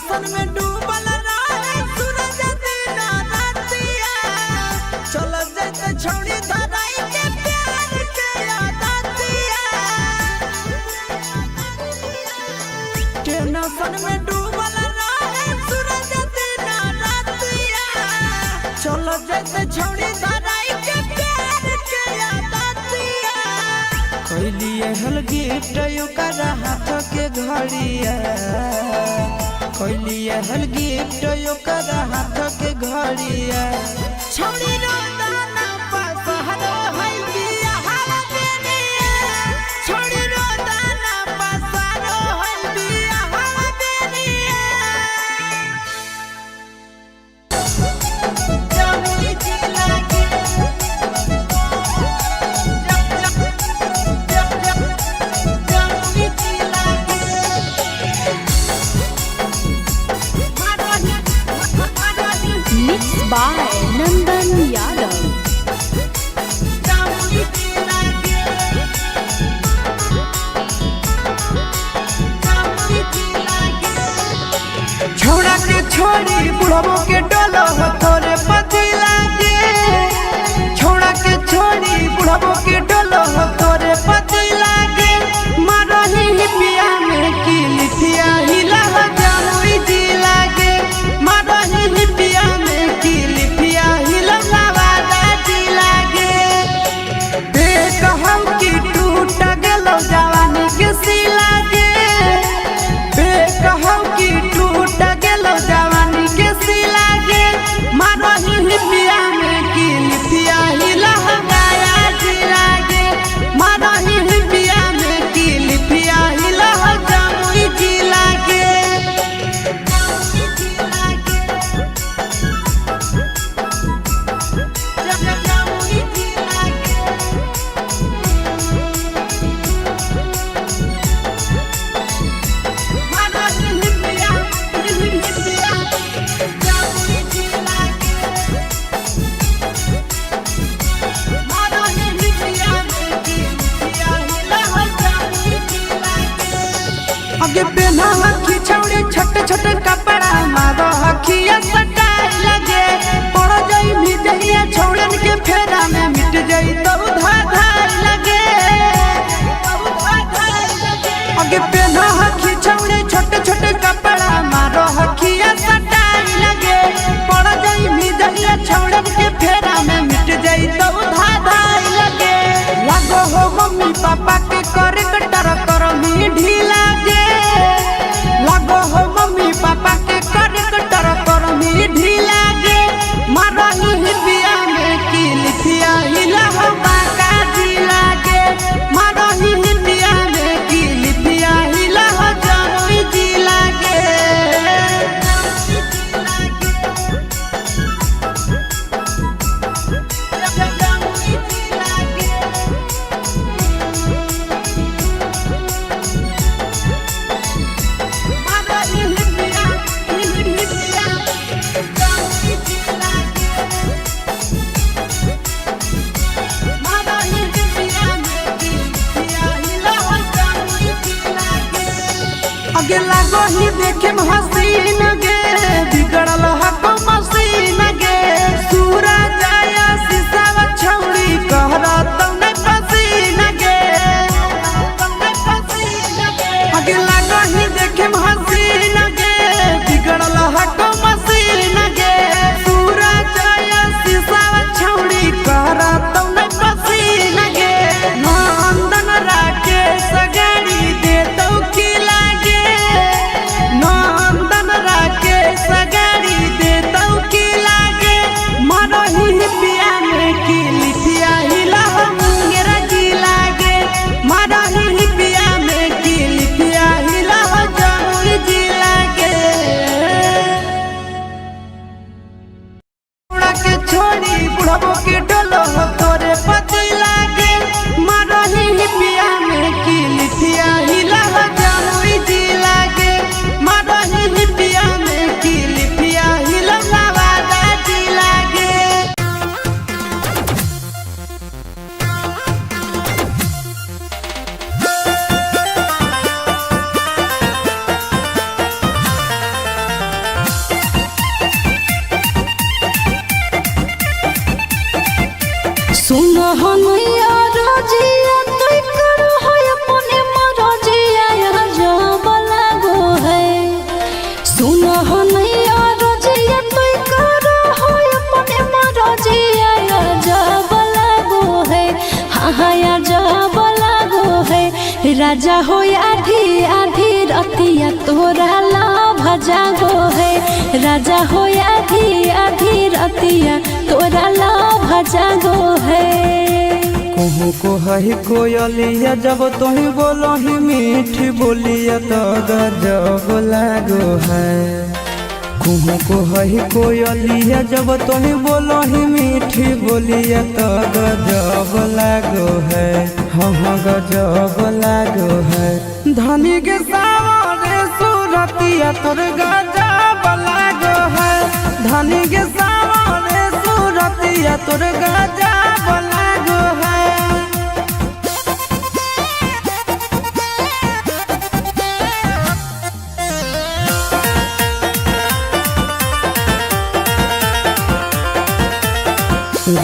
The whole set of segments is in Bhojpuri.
टेंशन में डूबल रहे सूरज दिन रातिया चल जाते छोड़ी धराई के प्यार के आदतिया टेंशन में डूबल रहे सूरज दिन रातिया चल जाते छोड़ी धराई के प्यार के आदतिया कैलिए हल गिफ्ट ओकर हाथ के घड़िया कैलिए हल गिफ्ट ओकर हाथ के घड़िया छोड़ी रोदाना पसहरो है बिया हवा देनिया छोड़ी रोदाना पसहरो है बिया हवा देनिया जमुई जिला के Mixed by Nandan Yadav. छोड़ा के छोड़ी बुढ़बो के डोलो तोरे पति लागे छोड़ा के छोड़ी बुढ़बो के डोलो तोरे पति लागे मारही पिया में की लिखिया हिला जमुई जी लागे मारही पिया में की लिखिया हिला वादा जी लागे देख हम की टूट गेलो जवानी के सी लागे देख हम की टूट गेलो जवानी के सी लागे मारही पिया में की लिखिया हिला गाया जी लागे मारही पिया में की लिखिया हिला जमुई जी लागे जमुई जी लागे मारही पिया जमुई जी लागे मारही पिया में की लिखिया हिला जमुई जी लागे आगे पहना हखी छौड़ी छोटे छोटे कपड़ा मारो हखिया सटाई लगे पड़ जाई मिटहिया छौड़न के फेरा में मिट जाई तो धाधाई लगे आगे पहना हखी छौड़ी छोटे छोटे कपड़ा मारो हखिया सटाई लगे पड़ जाई मिटहिया छौड़न के फेरा में मिट जाई तो धाधाई लगे लागो हो मम्मी पापा के करे कटर कर मी ढीला गे लागो हो मम्मी पापा के करे कटर कर मी ढीला गे मारही पिया में की लिखिया हिला बाका जी लागे मारही पिया में की लिखिया हिला जमुई जी लागे जमुई जी लागे मारही पिया जमुई जी लागे मारही पिया में की लिखिया हिला जमुई जी लागे आगे लागो ही देखे हसीन गे बिगड़ल हको मसीन गे सूरज आया शीशा छौड़ी कहरा तने पसीन गे आगे लागो ही देखे हसीन गे बिगड़ल हको मसीन गे सूरज आया शीशा छौड़ी कहरा तने पसीन गे नंदन राकेश गाड़ी दे तो की लागे नंदन राकेश गाड़ी दे तो की लागे मारही पिया में की लिखिया हिला मुंगेरा जी लागे मारही पिया में की लिखिया हिला जमुई जी लागे छोड़ा के छोड़ी बुढ़बो के डोलो तोरे पति लागे मारही पिया में की लिखिया हिला जमुई जी लागे मारही पिया में की लिखिया हिला वादा जी लागे सुन हनैया रजिया तोय करो है अपने मरजिया जब लागो है सुन हनैया रजिया तोय करो है अपने मरजिया जब लागो है हाँ जब लागो है राजा हो आधी आधी रतिया तोरा लाभ जागो है राजा हो आधी आधी रतिया तोरा लाभ जागो है कहूँ को है कोयलिया जब तुही बोलो ही मीठी बोलिया तो गजब लागो है कहूँ को है कोयलिया जब तुही बोलो ही मीठी बोलिया तो गजब लागो है हाँ गजब लागो है धनी के सावरे सूरतिया तोर गजब लागो है धनी के सावरे सूरतिया तोर गजब लागो है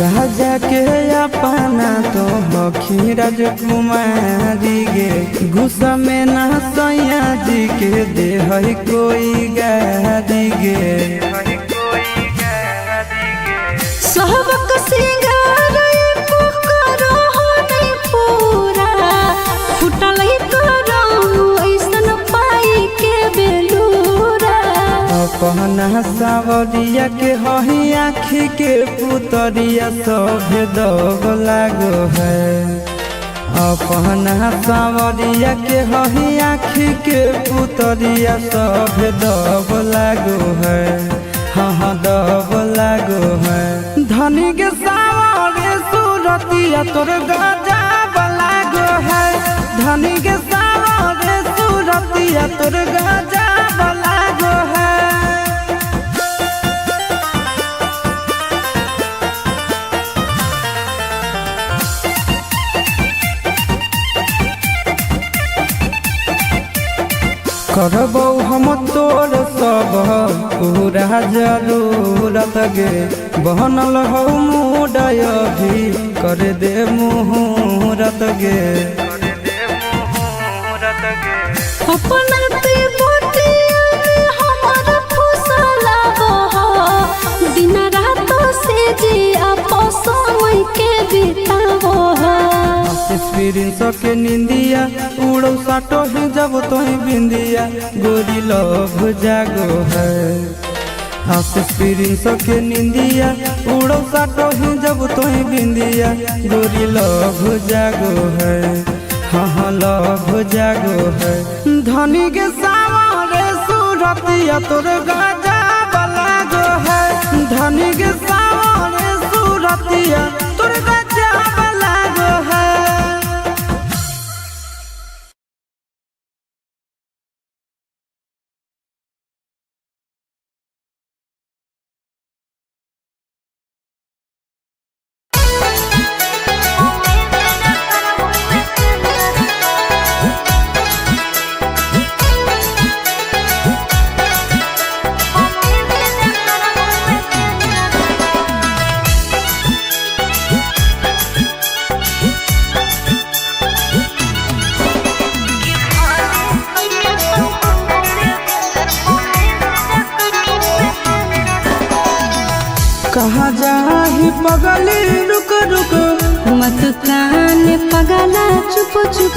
राजा के अपना तो हखी राजकुमारी गे गुस्सा में ना सैया जी के दे है कोई गारी गे सहबक सिंगार एको करो नहीं पूरा फुटल करो ऐसन पाई के बेलूरा अपना सावरिया के हही आँखी के पुतरिया सब दब लागो है अपना सावरिया के हही आँखी के पुतरिया सब दब लागो है हाँ दब लागो है धनी के सावरे सूरतिया तोर गजब लागो है धनी के सावरे सूरतिया तोर गजब लागो है करबौ हम तोर सब पूरा जरूरत गे बनल हो मुडय भी कर दे मुहूर्त गे अपना ते बोटिया में हमारा फुसला बह दिन रात से जी आपो समय के बितावो एक्सपीरियंस के निंदिया उड़ो साटो ही जब तो बिंदिया गोरी लव जागो है एक्सपीरियंस के निंदिया उड़ो साटो ही जब तो बिंदिया गोरी लव जागो है हाँ लव जागो है धनी के सावरे सूरतिया तोर गजब लागो है धनी के सावरे सूरतिया तोर गजब लागो है कहाँ जाही पगली रुक रुक मत कान पगला चुप चुप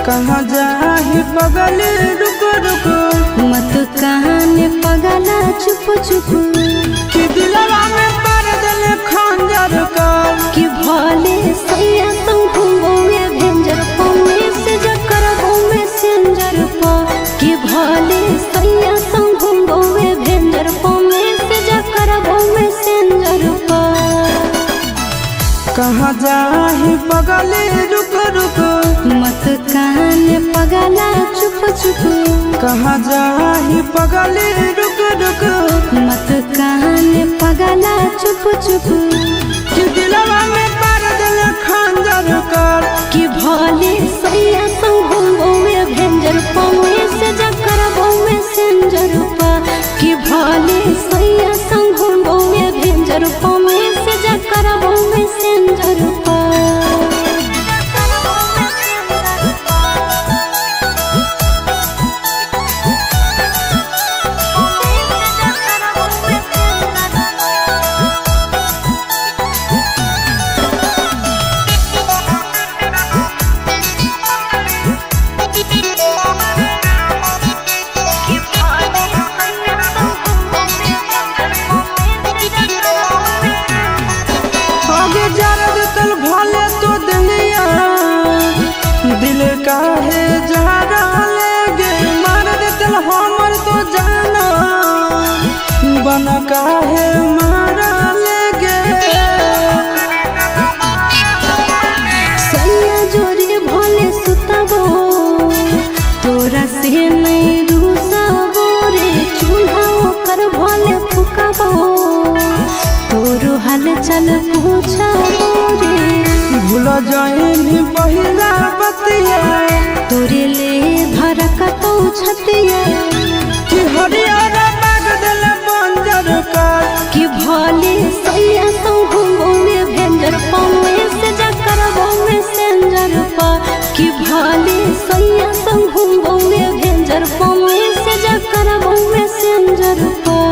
कहाँ जाही पगली रुक रुक मत कान पगला चुप चुप कि दिलवा में पर दिल खंजर कर कि भले सैया तुम घूमोगे भेंजर पौने से जकर घूमे सेंजर पा कि भले सैया तुम घूमोगे भेंजर पौने से जकर घूमे सेंजर पा कहाँ जाही पगली रुक रुक मत कान पगला चुप चुप कहाँ जाही पगली रुक रुक मत कान पगला चुप चुप कि दिलवा में पर दिल खंजर कर कि भले सैया संग घूमोगे भेंजर पौने से जकर घूमे सेंजर पा कि भले सैया संग घूमोगे भेंजर पौने से जकर घूमे सेंजर पा बन काहे मारा लेगे सैया जोरे भले सुतबो तोरा से नहीं रूसबो रे चूल्हा ओकर भले फुकबो तोरो हाल चल पूछबो रे भूल जाइनी पहिला बतिया तोरे ले धरकतौ छतिया कि हरियर बाग दिल बंजर कर कि भले सैया संगो में भेंजर पौवे से जकरबो में सेंजर पर कि भले सैया संगो में भेंजर पौवे से जकरबो में सेंजर पर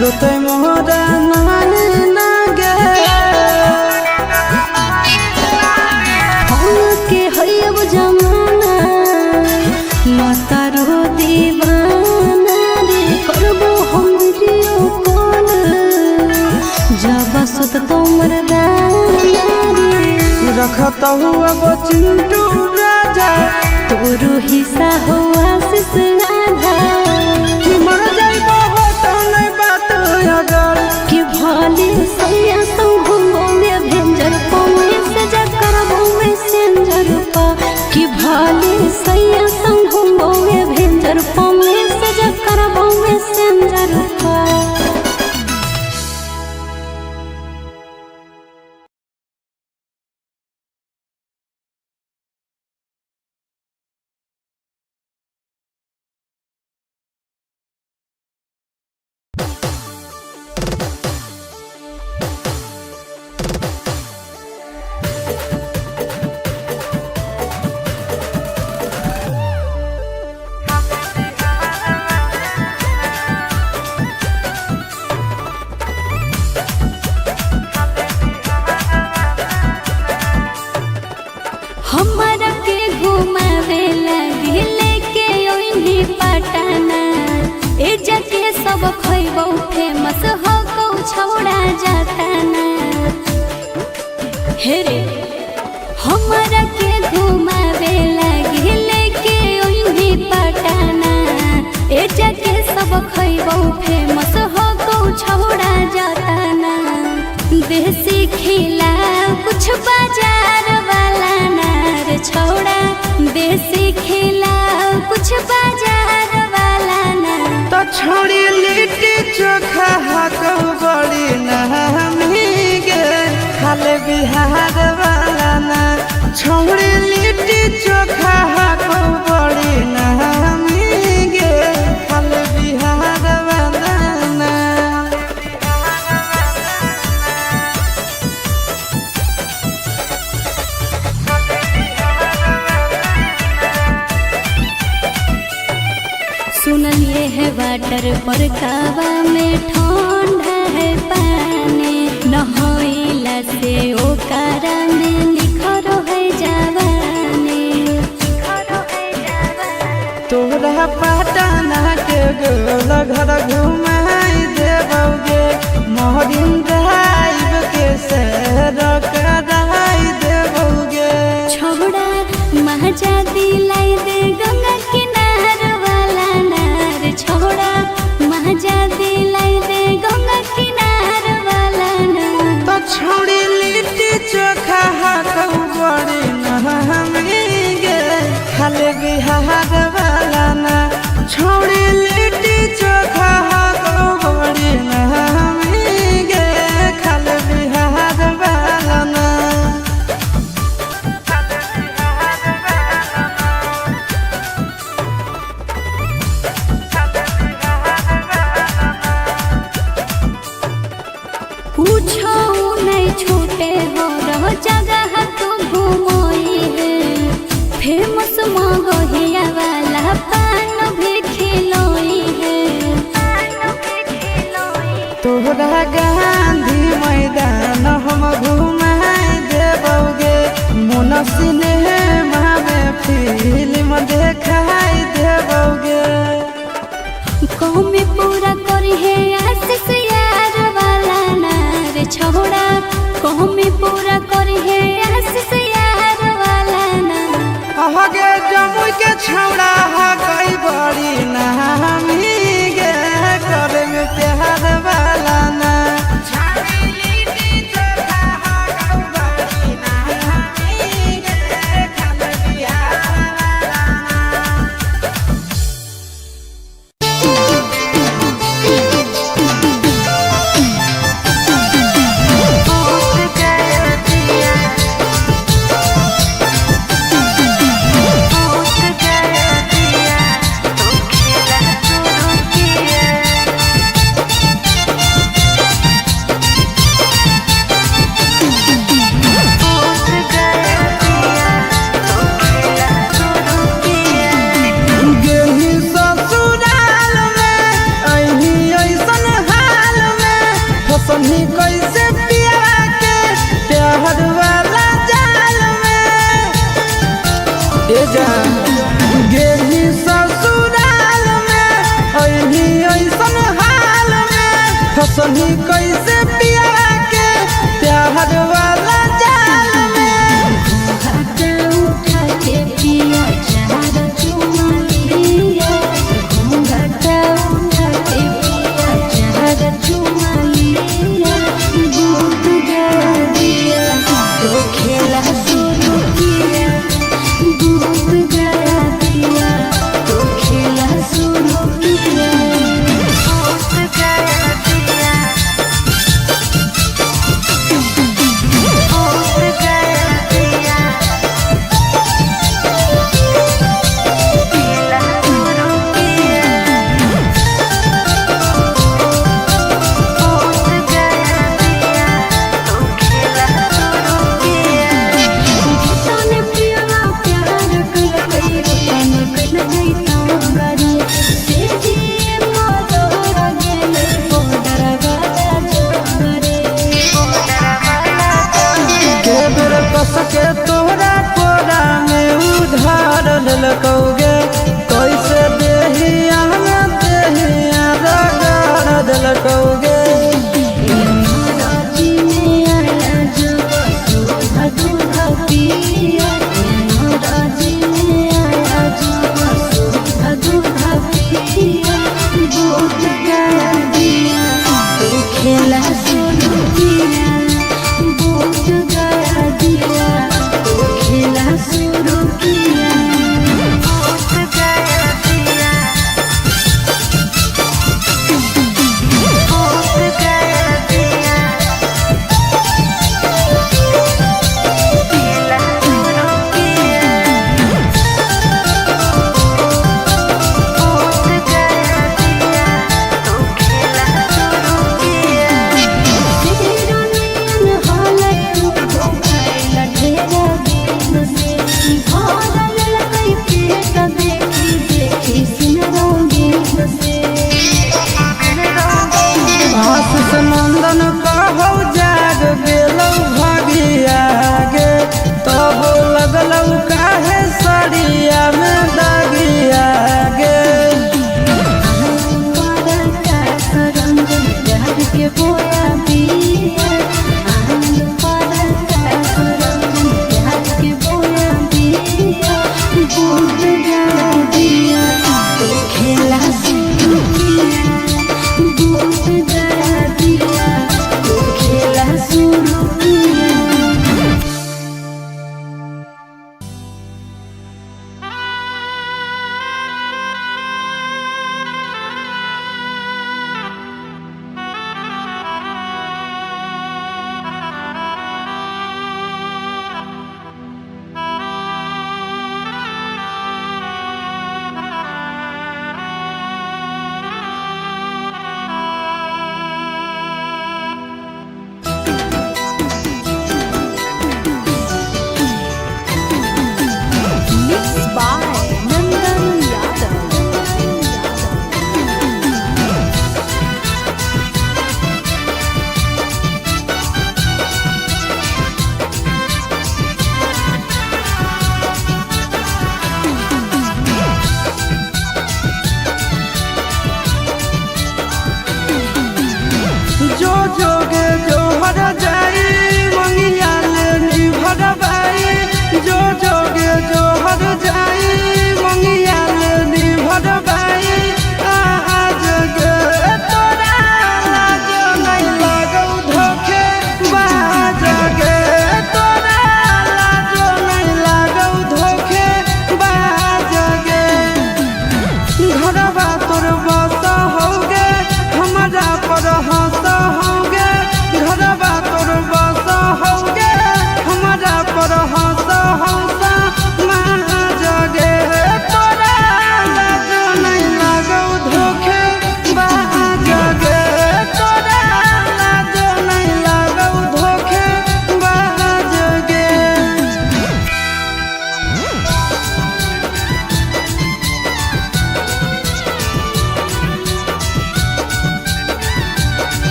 रोते मोहरा नाने नागे हम के हयब जमाना माता रो दीवाना रे करबो हम वीडियो कॉल जब सुत तोमर दाना रे रखता हुआ वो चिंटू राजा तोरो हिस्सा हो आशीष आधा कि मर जाइबो हो तो नहीं बात अगर कि भले सैया संगो में भेंजर पौवे से जकरबो में सेंजर पर कि भले सैया संगो में भेंजर पौवे से जकरबो में सेंजर पर हमरा के घुमावे लगी लेके ओइनी पटना ए जके सब खइबो फेमस हो को छौड़ा जाता ना हे रे हमरा के घुमावे लगी लेके ओइनी पटना ए जके सब खइबो फेमस हो को छौड़ा जाता ना देसी खिला कुछ बाजार वाला नार छौड़ा देसी खिला कुछ बाजार वाला ना तो छोड़ी लिट्टी चोखा हाको बड़ी नहमी गे खाले बिहार वाला ना छोड़ी लिट्टी चोखा हाको बड़ी नहमी गे खाले बिहार वाला ना सुनलिए है वाटर पर कावा में ठंडा है पानी नहइला से ओकरा में निखरो है जवानी तोरा पटना के गोल घर घुमाई देबोगे मोहरिन ड्राइव के सैर कराई देबोगे छोड़ा महजा दिलाई दे गंगा किनार वाला नार छोड़ा महजा दिलाई दे गंगा किनार वाला नार तो छोड़ी लिट्टी चोखा हाको बड़ी नहमी गे खाले बिहार वाला ना छोड़ी लिट्टी चोखा हाको बड़ी नहमी गे खाले बिहार वाला ना मगहिया वाला पान भी खिलोई है। तोहरा गांधी मैदान हम घुमाए देबोगे, मोन सिनेमा में फिल्म देखाई देबोगे। कौमी पूरा करी है आशीष यार वाला ना रे छोड़ा, कौमी पूरा करी है आशीष यार वाला ना। आगे जमुई के छौड़ा हा गई बड़ी नामी गे, करे में प्यार वाला ना। कैसे पिया के प्यार वाला जाल में ए जान गेली ससुराल में, अही ऐसन हाल में फसनी कैसे पिया के प्यार वाला जाल में। घाटा उठा के पिया चार चुमा लिया, घाटा उठा के पिया चार चुमा लिया। भूत गया दिया तो खेला शुरू किया, भूत गया दिया तो खेला शुरू किया। भूत गया दिया, भूत गया दिया, खेला शुरू किया। भूत गया दिया तो खेला शुरू किया। जितने प्यारा प्यार कर गई तन कर गई तांगरी, से जिए मोदर गेले बोदर वाला जोगरे, बोदर वाला जोगरे। के बेर कस के तोहरा कोरा में उधार ललकौगे, कैसे देहिया में देहिया रगड़ दिलकौगे। राजी में आया जब दूध दूध पिया, राजी में आया जब दूध दूध पिया। भूत गया दिया तो खेला शुरू किया, भूत गया दिया तो खेला शुरू किया। भूत गया दिया, भूत गया दिया, खेला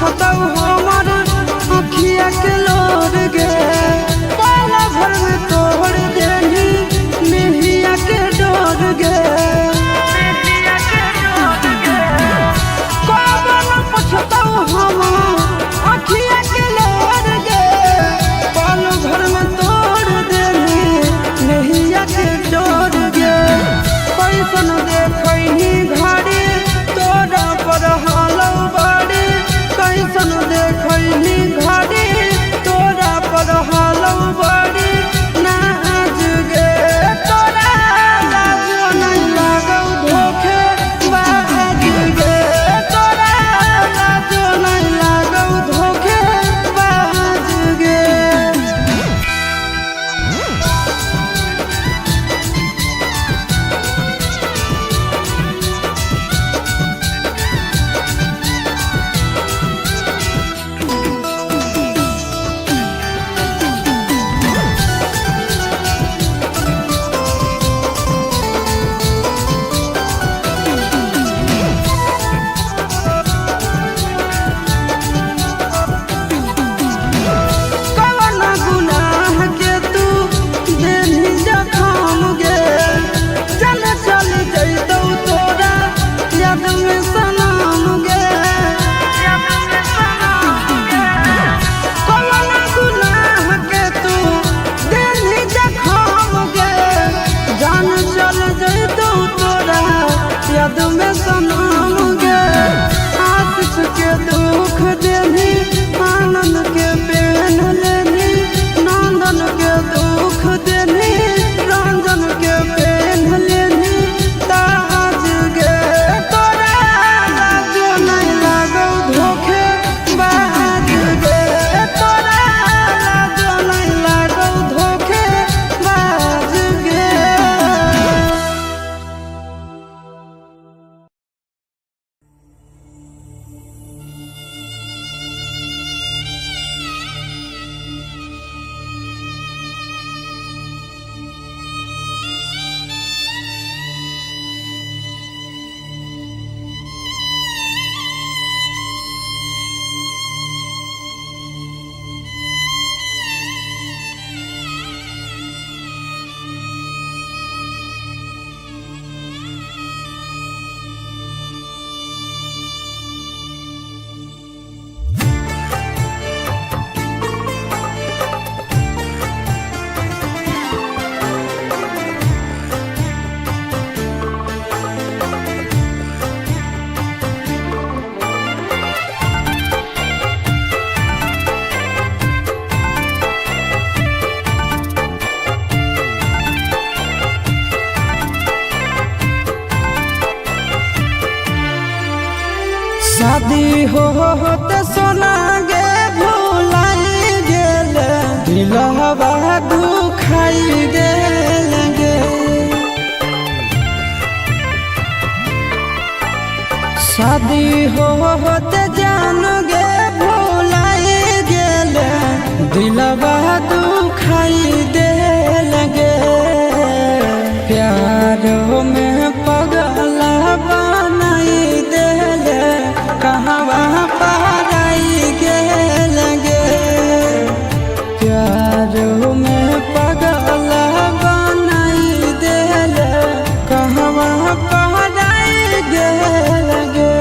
पुछतौ हमर अखिया के लोर गे पाला भर में तोड़ देनी मेहिया के डोर गे कौन पुछतौ हम अखिया के लोर गे पाला भर में तोड़ देनी मेहिया के डोर गे कैसन देखनी घड़ी तोरा पर हालौ बड़ी कैसन देखनी घड़ी तोरा पर हालौ बड़ी नाज गे तोरा लाज नहीं लागौ धोखे बाज गे तोरा लाज नहीं लागौ धोखे बाज गे कवन गुनाह के तू देनी जखम गे चल चल जैतौ तोरा याद में सनम गे कवन गुनाह के तू देनी जखम गे जान चल जैतौ तोरा याद में सनम गे आशिक के दुख देनी आनंद के पेन लेनी नंदन के दुख देनी रंजन के पेन लेनी ताज गे तोरा लाज नहीं लागौ धोखे बाज गे तोरा लाज नहीं लागौ धोखे बाज गे शादी होते सोना गे भुलाई गेल दिलवा दुखाई गेल गे शादी होते जान गे भुलाई गेल दिलवा दुखाई देल गे प्यारो में पगला बनाई देल कहवा पराई गेल गे प्यारो में पगला बनाई देल कहवा पराई गेल गे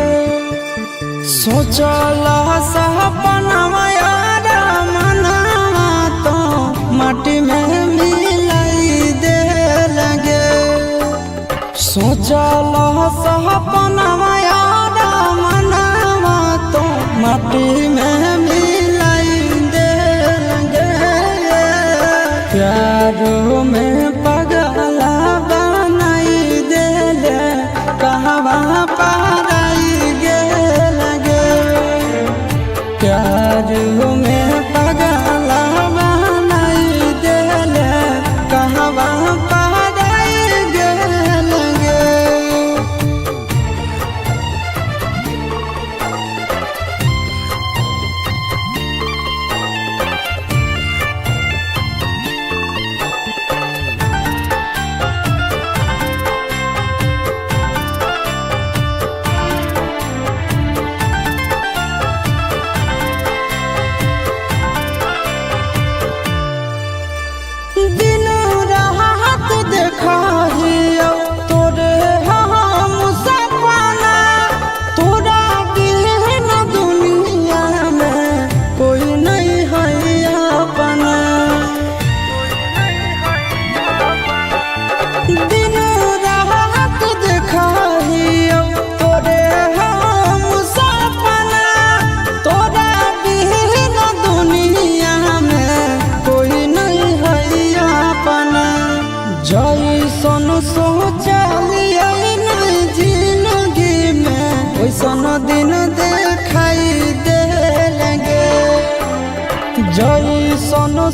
सोचल सपनवा यार मनवा तो माटी में मिलाई देल गे सोचल सपनवा यार मनवा तो माटी में मिलाई देल गे प्यारो में पगला बनाई देल कहवा पराई गेल गे प्यारो में पगला बनाई देल कहवा पराई गेल गे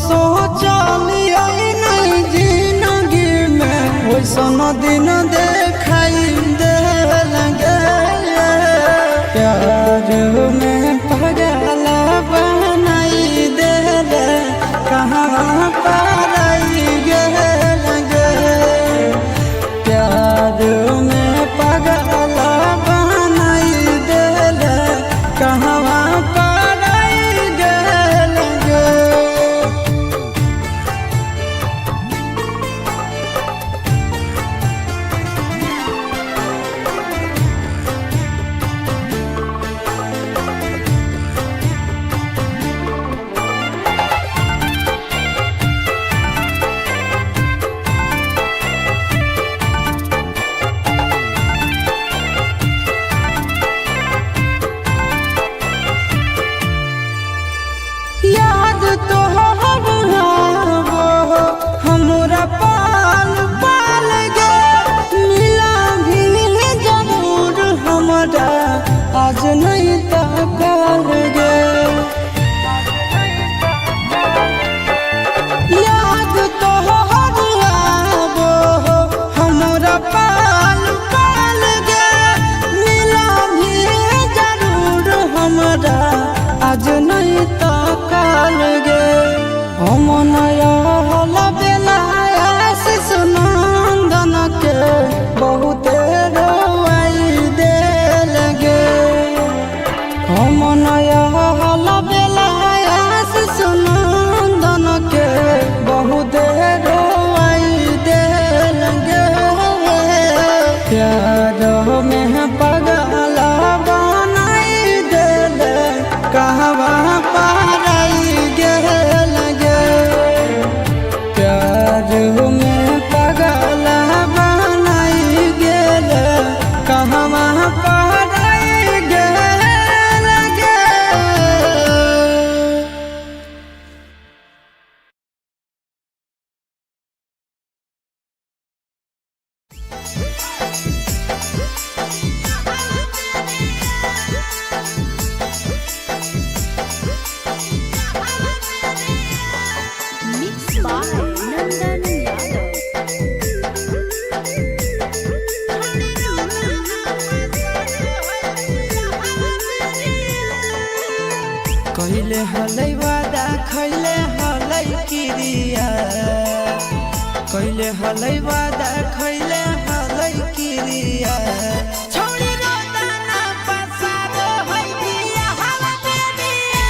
सोचलिए नहीं जिंदगी में वैसन दिन देखाई दे लगे प्यार में पागल बनाई दे कहाँ पाराई गे लगे प्यार में पागल बनाई दे कहाँ पाराई गे लगे। याद तो हमरा पाल पाल गे मिला भी जरूर हमरा आज नहीं तकाल गे याद तो हमरा पाल पाल गे मिला भी जरूर हमरा आज नहीं तकाल गे हम नया बेला आशीष नंदन के बहुत रोवाई दे लगे हम नया बेला आशीष नंदन के बहुत रोवाई दे लगे प्यार में पागल बनाई दे कहवा पाराई गे लगे प्यार में पागल बनाई गे कहवा पाराई गे लगे। Mixed by Nandan Yadav. कहले हलै वादा खैले हलै किरिया कहले हलै वादा खैले हलै किरिया छोड़ी रोता ना पसारो है दिया हवा दे दिया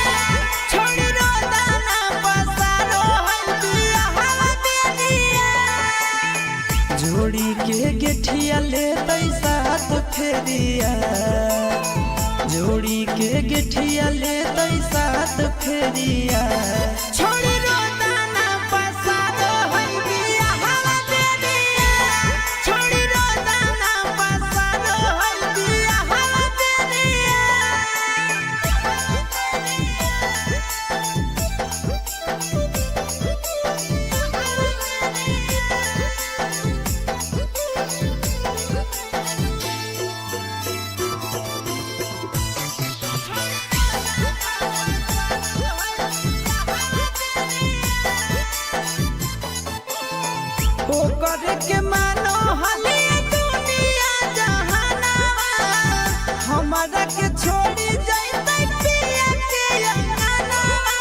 छोड़ी रोता ना पसारो है दिया हवा दे दिया जोड़ी के गेठिया ले साथ फेरिया जोड़ी के गेठिया ले साथ फेरिया छोड़ी रोता ना पसारो है दिया हवा दे दिया छोड़ी रोता ना पसारो है दिया हवा दे दिया। ओकर के मानो हले दुनिया जहानावा हमरा के छोड़ी जैतै पिया के अंगनावा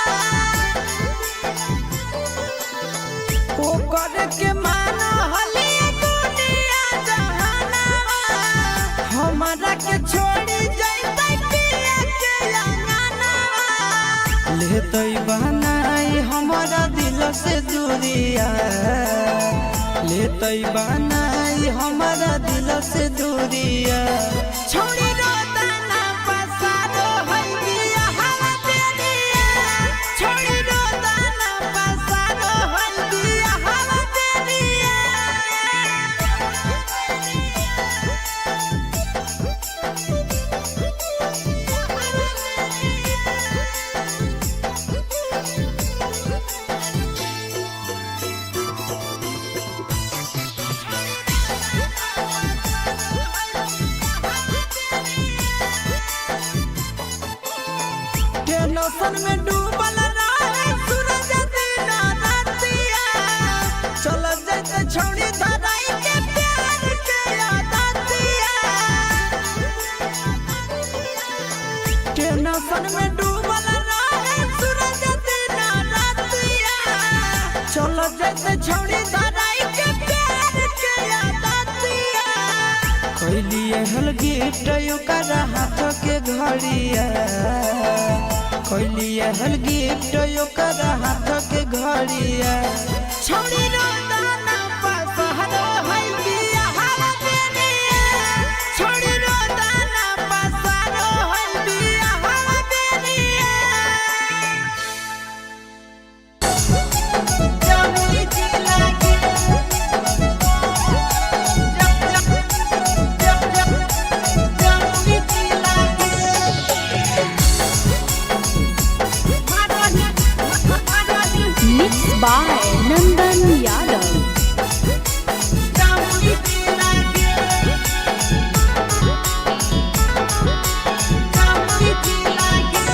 ओकर के मानो हले दुनिया जहानावा हमरा के छोड़ी जैतै पिया के अंगनावा लेतै बनाई हमरा दिल से दूरिया लेतै बनाई हमारा दिल से दूरिया छोड़ी रोता ना पसारो है दिया हवा दे दिया छोड़ी रोता ना पसारो है दिया हवा दे दिया। टेंशन में डूबल रहे सूरज दिना छोड़ी धराई के प्यार के आदतिया टेंशन में डूबल रहे सूरज दिन रातिया चलो जैसे छोड़ी धराई के प्यार के आदतिया कैलिए हल गिफ्ट ओकर हाथ के घड़िया कैलिए हल गिफ्ट ओकर हाथ के घड़िया छोड़ी रोदाना पसहरो है बिया हवा बेनिया छोड़ी रोदाना पसहरो है बिया हवा बेनिया जमुई जिला के जमुई जिला के Mixed by Nandan Yadav. Jamui जिला के जमुई जिला के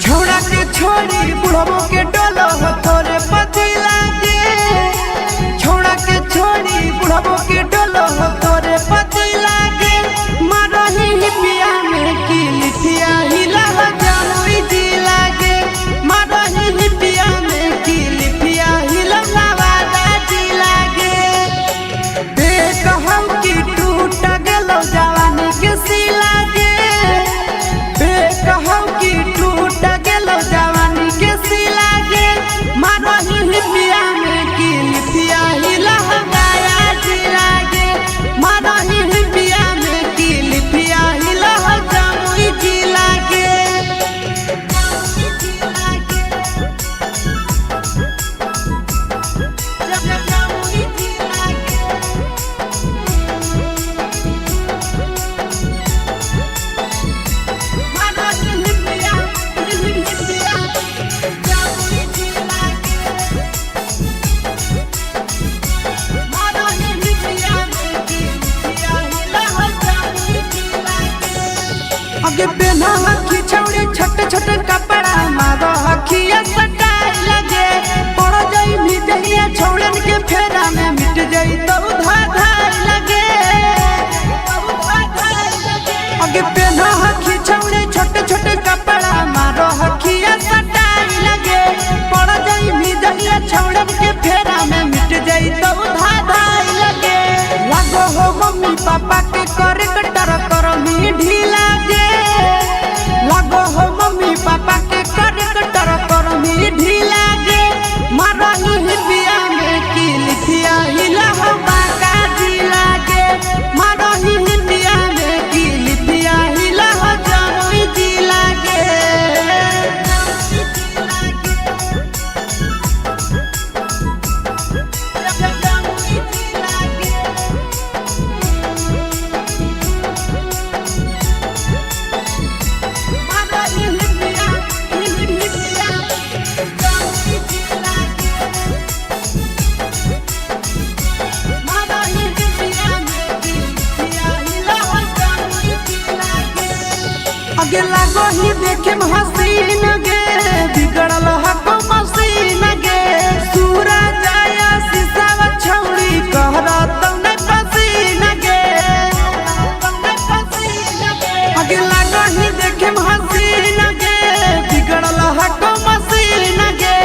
छोड़ा के छोड़ी बुढ़बो के डोलो थोरे पति लागे छोड़ा के छोड़ी बुढ़बो के डोलो थोरे पति लागे मरही पिया में की लिथिया हिला जमुई जिला के मरही पिया में की लिथिया हिला नवादा जिला के देख हम की टूट गेलो जवानी के सिला के देख हम की टूट गेलो जवानी के सिला के मरही पिया में की लिथिया हिला गया जिला के मरही पिया में की लिथिया हिला जमुई जिला के जमुई जिला के जमुई जिला के आगे पहना हकी छौड़ी छोटे छोटे कपड़ा मारो हकिया सटाई लगे पड़ जाई मिटहिया छौड़न के फेरा में मिट जाई तो धाधाई लगे आगे पहना हकी छौड़ी छोटे छोटे कपड़ा मारो हकिया सटाई लगे पड़ जाई मिटहिया छौड़न के फेरा में मिट जाई तो धाधाई लगे लागो हो मम्मी पापा के करे कटर कर मी ढीला गे लागो हो मम्मी पापा के करे कटर कर मी ढीला गे मरही पिया में की लिथिया हिला बाका जिला के मरही पिया में की लिथिया हिला जमुई जिला के जमुई जिला के आगे लागो ही देखे हसीन गे बिगड़ल हको मसीन गे सूरा जाया शीशा छौड़ी कहरा तने पसीन गे आगे लागो ही देखे हसीन गे बिगड़ल हको मसीन गे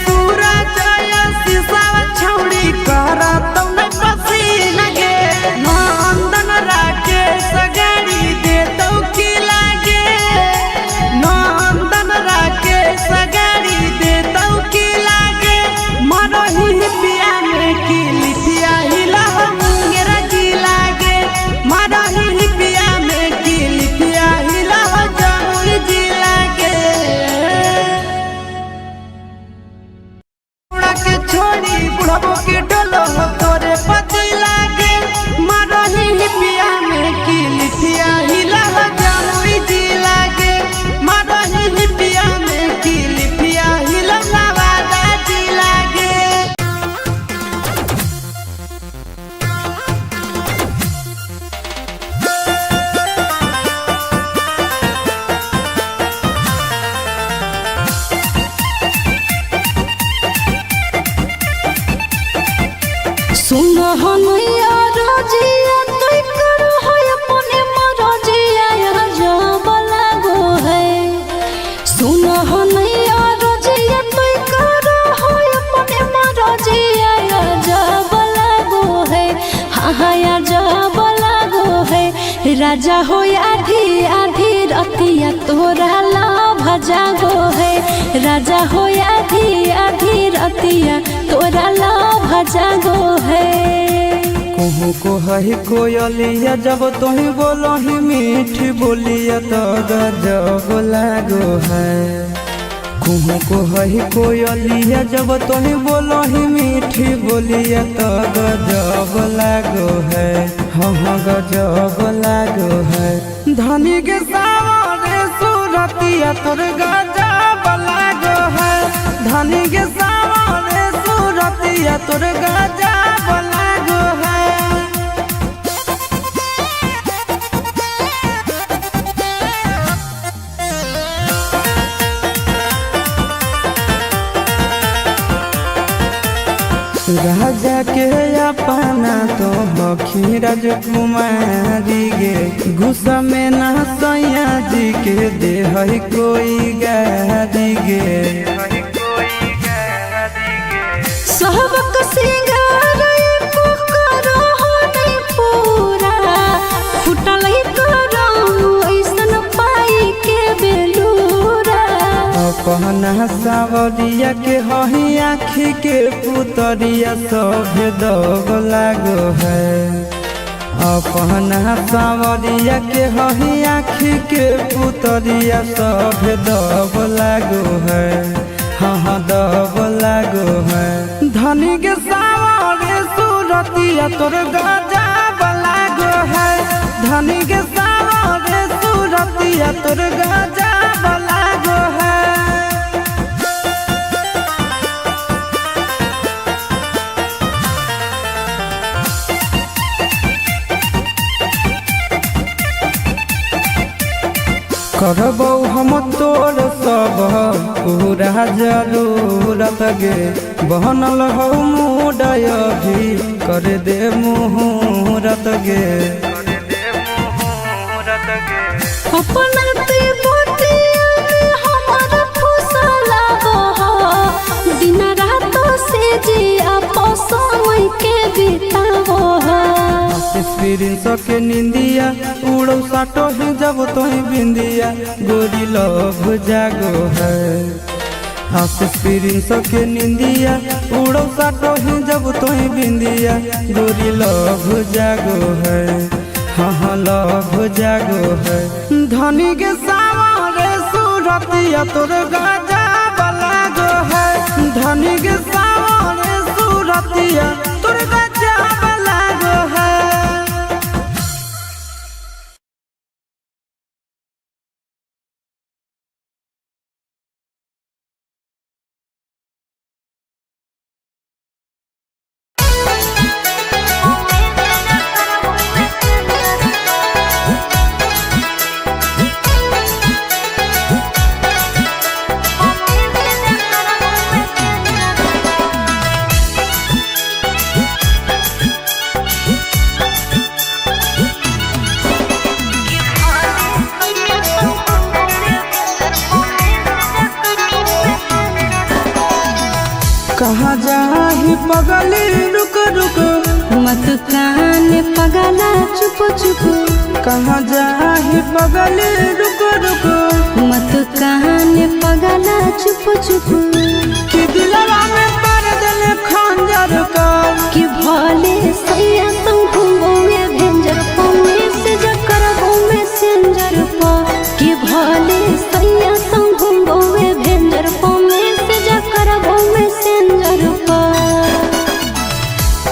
सूरा जाया शीशा छौड़ी कहरा तने पसीन गे नंदन राकेश गाड़ी दे तो की लागे नंदन राकेश गाड़ी दे राजा हो आधी आधी रतिया तोरा लाभ जागो है राजा हो आधी आधी रतिया तोरा लाभ जागो है कुहू को है कोयलिया जब तुही बोलो ही मीठी बोलिया तो गजब लागो है कुहू को है कोयलिया जब तुही बोलो ही मीठी बोलिया तो गजब लागो है हाँ गजब लागो है धनी के सावरे सूरतिया तोर गजब लागो है धनी के सावरे सूरतिया तोर गजब लागो है राजा के अपना तो बखी राजकुमारी गे गुस्सा में ना सैया जी के दे है कोई गारी गे सहबक सिंगार पुकारो हो नहीं पूरा फुटल करो ऐसन पाई के बेलूरा अपना सावरिया के हही आँखी के पुतरिया सब दग लागो है अपना सावरिया के हही आँखी के पुतरिया सब दग लागो है हाँ दब लागो है धनी के सावरे सूरतिया तोर गजब लागो है धनी के सावरे सूरतिया तोर गजब लागो है करबौ हम तोर सब पूरा जरूरत गे बनल हो मुडय भी कर दे मुहूर्त गे अपना ते बोटिया में हमारा फुसला हो दिन रात से जी आपस समय के बितावो एक्सपीरियंस के निंदिया उड़ो साटो ही जब तो ही बिंदिया गोरी लव जागो है एक्सपीरियंस के निंदिया उड़ो साटो ही जब तो ही बिंदिया गोरी लव जागो है हाँ लव जागो है धनी के सावरे सूरतिया तोर गजब लागो है धनी के सावरे सूरतिया तोर गजब लागो है कहाँ जाही पगली रुक रुक मत कान पगला चुप चुप कहाँ जाही पगली रुक रुक मत कान पगला चुप चुप कि दिलवा में पर दिल खंजर का कि भले सैया संग घूमोगे भेंजर पौने से जकर घूमे सेंजर पा कि भले सैया संग घूमोगे भेंजर पौने से जकर घूमे सेंजर पा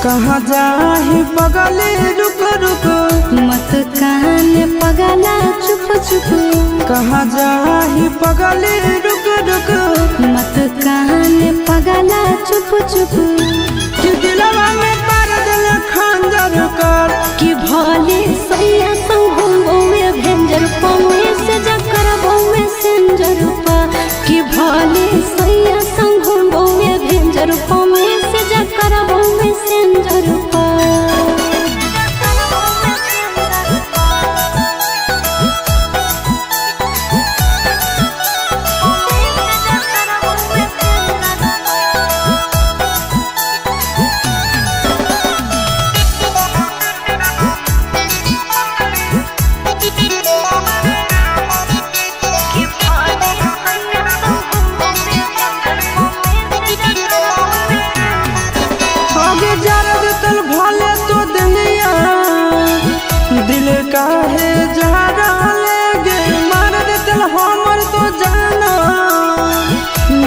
कहाँ जाही पगली रुक रुक मत कान पगला चुप चुप कहाँ जाही पगली रुक रुक मत कान पगला चुप चुप कि दिलवा में पर दिल खंजर कर कि भले सैया संग घूमोगे भेंजर पौने से जकर घूमे सेंजर पा कि भले सैया संग घूमोगे भेंजर पौने से जकर घूमे सेंजर पा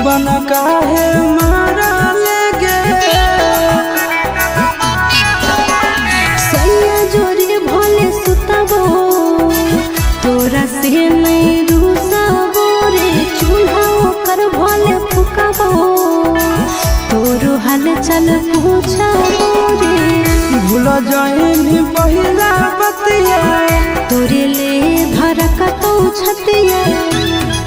बन काहे मारा लेगे सैया जोरे भले सुतबो तोरा से नहीं रूसबो रे चूल्हा ओकर भले फुकबो तोरो हाल चल पूछबो रे भूल जाइनी पहिला बतिया तोरे ले धरकतौ छतिया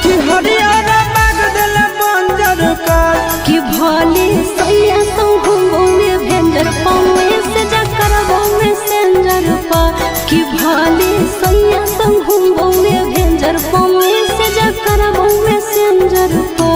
कि हरियर माग दिल बंजर कर कि भले सैया संगो में भेंजर पावे से जा करबो में सेंजर पा कि भले सैया संगो में भेंजर पावे से जा करबो में सेंजर पा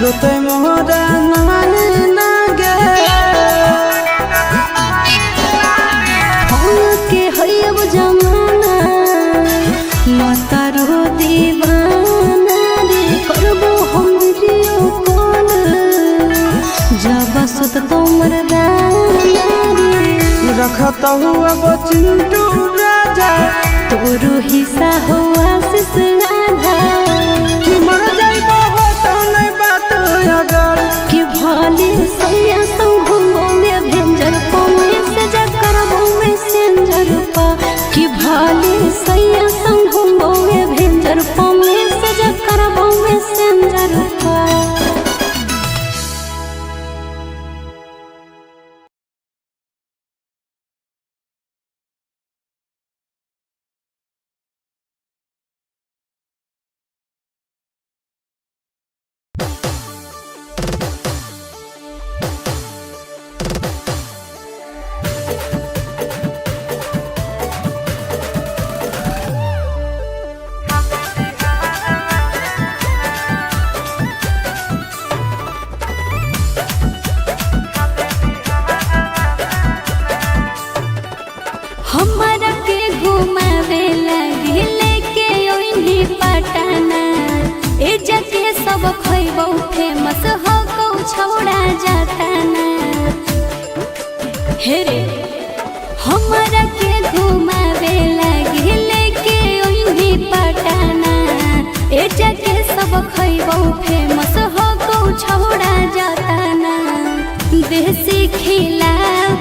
रोते मोहरा नाने नागे हम के हयब जमाना माता रो दीवाना रे करबो हम वीडियो कॉल जब सुत तो मरदाना रे रखत हुआ वो चिंटू राजा तोरो हिस्सा हो आशीष राधा कि मर जाइबो हो तो नहीं बात अगर कि भले सैया संगो में भेंजर पावे से जा करबो में सेंजर पा कि भले सैया संगो में भेंजर पावे से जा करबो में सेंजर पा। हमरा के घुमावे लगे लेके ओइनी पटना ए जके सब खइबो फेमस हो को छौड़ा जाताना हे रे हमरा के घुमावे लगे लेके ओइनी पटना ए जके सब खइबो फेमस हो को छौड़ा जाताना देसी खिला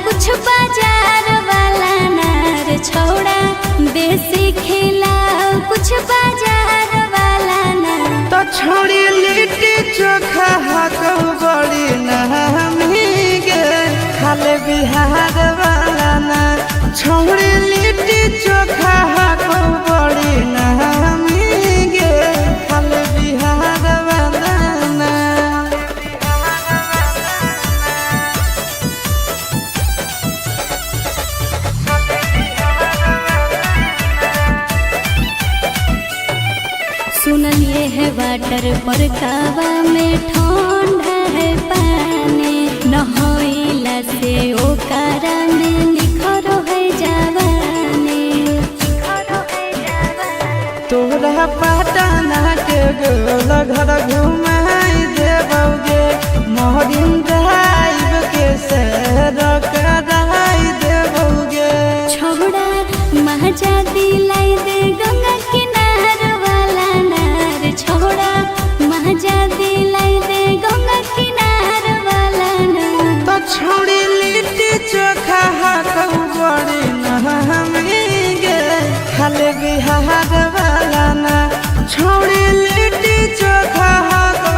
कुछ बाजार वाला नार छौड़ा देसी खिला कुछ बाजार वाला ना तो छोड़ी लिट्टी चोखा हाको बड़ी नहमी गे खाले बिहार वाला ना छोड़ी लिट्टी चोखा हाको बड़ी नहमी गे खाले बिहार वाला ना सुनलिए है वाटर पर कावा में ठंडा है पानी नहइला से ओकरा में निखर है जवानी तोरा पटना के गोल घर घुमाई देबोगे मोहरिन ड्राइव के सैर कराई देबोगे छौड़ा महजा दिलाई दे गंगा किनार वाला नार छौड़ा महजा दिलाई दे गंगा किनार वाला नार तो छोड़ी लिट्टी चोखा हाको बड़ी नहमी गे खाले बिहार वाला ना छोड़ी लिट्टी चोखा हाको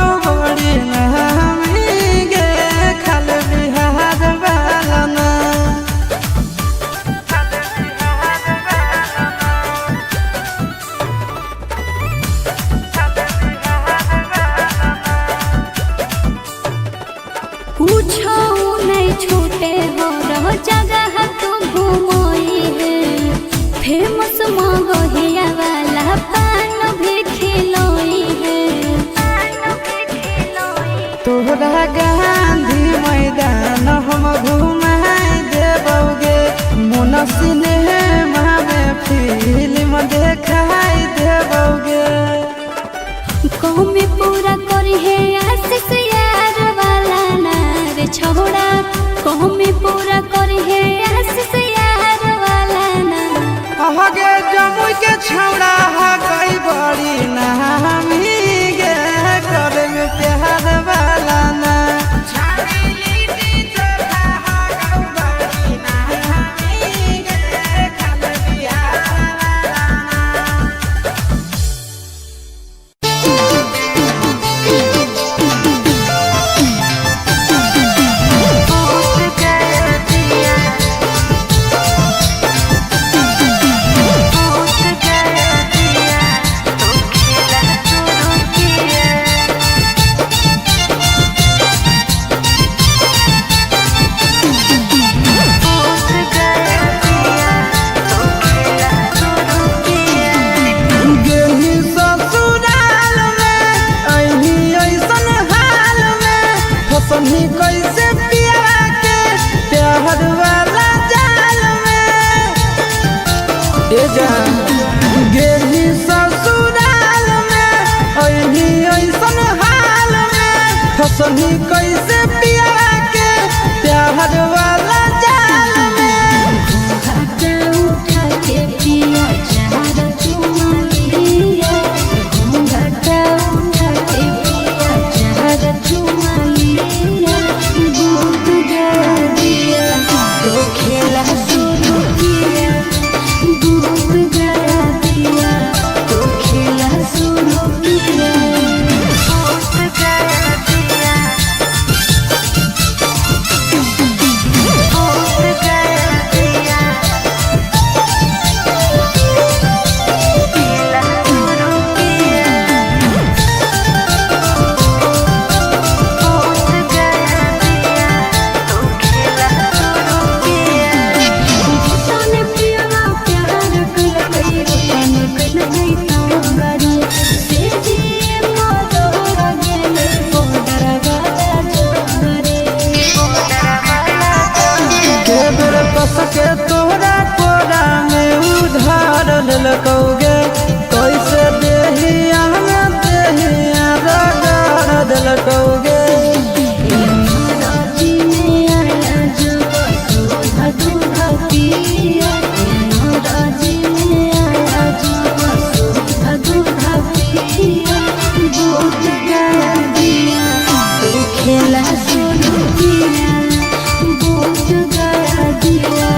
के छौड़ा गई बड़ी नामी गे करे में प्यार वाला ना सही कैसे पिया के प्यार वाला जाल में ए जान गेली ससुराल में अही ऐसन हाल में फसही कैसे पिया के प्यार वाला जाल में घाटा उठा के पिया चार चुमालिया घाटा उठा के पिया चार चुमालिया भूत गया दिया तो खेला शुरू किया भूत गया दिया तो खेला शुरू किया भूत गया दिया भूत गया दिया खेला शुरू किया भूत गया दिया तो खेला शुरू किया तने पिया प्यार कर गई तने कर गई तांगरी से जी मोर गेले बोडर वाला जोरे बोडर वाला के बेर कस के तोरा कोरा में उधार ललकौगे कैसे देहिया में देहिया रगड़ दिलकौगे राजी में आया जो सुधा दूधा पिया राजी में आया जो सुधा दूधा पिया भूत गया दिया तो खेला शुरू किया भूत गया दिया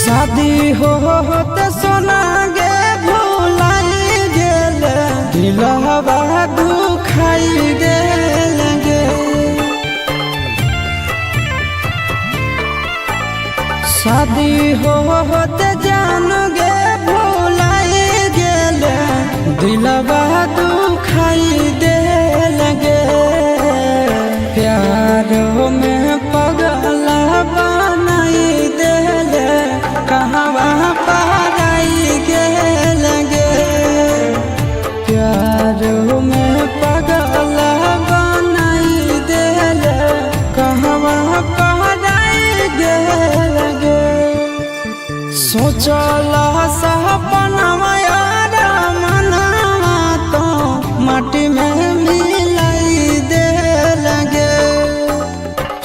शादी होते सोना गे भुलाई गेल दिलवा दुखाई गेल गे। शादी होते जान गे भुलाई गेल दिलवा दुखाई देल गे। प्यारो में पगला बनाई देल कहवा पराई गेल गे। प्यारो में पगला बनाई देल कहवा पराई गेल गे। सोचला सपनवा यार मनवा तो माटी में मिलाई देल गे।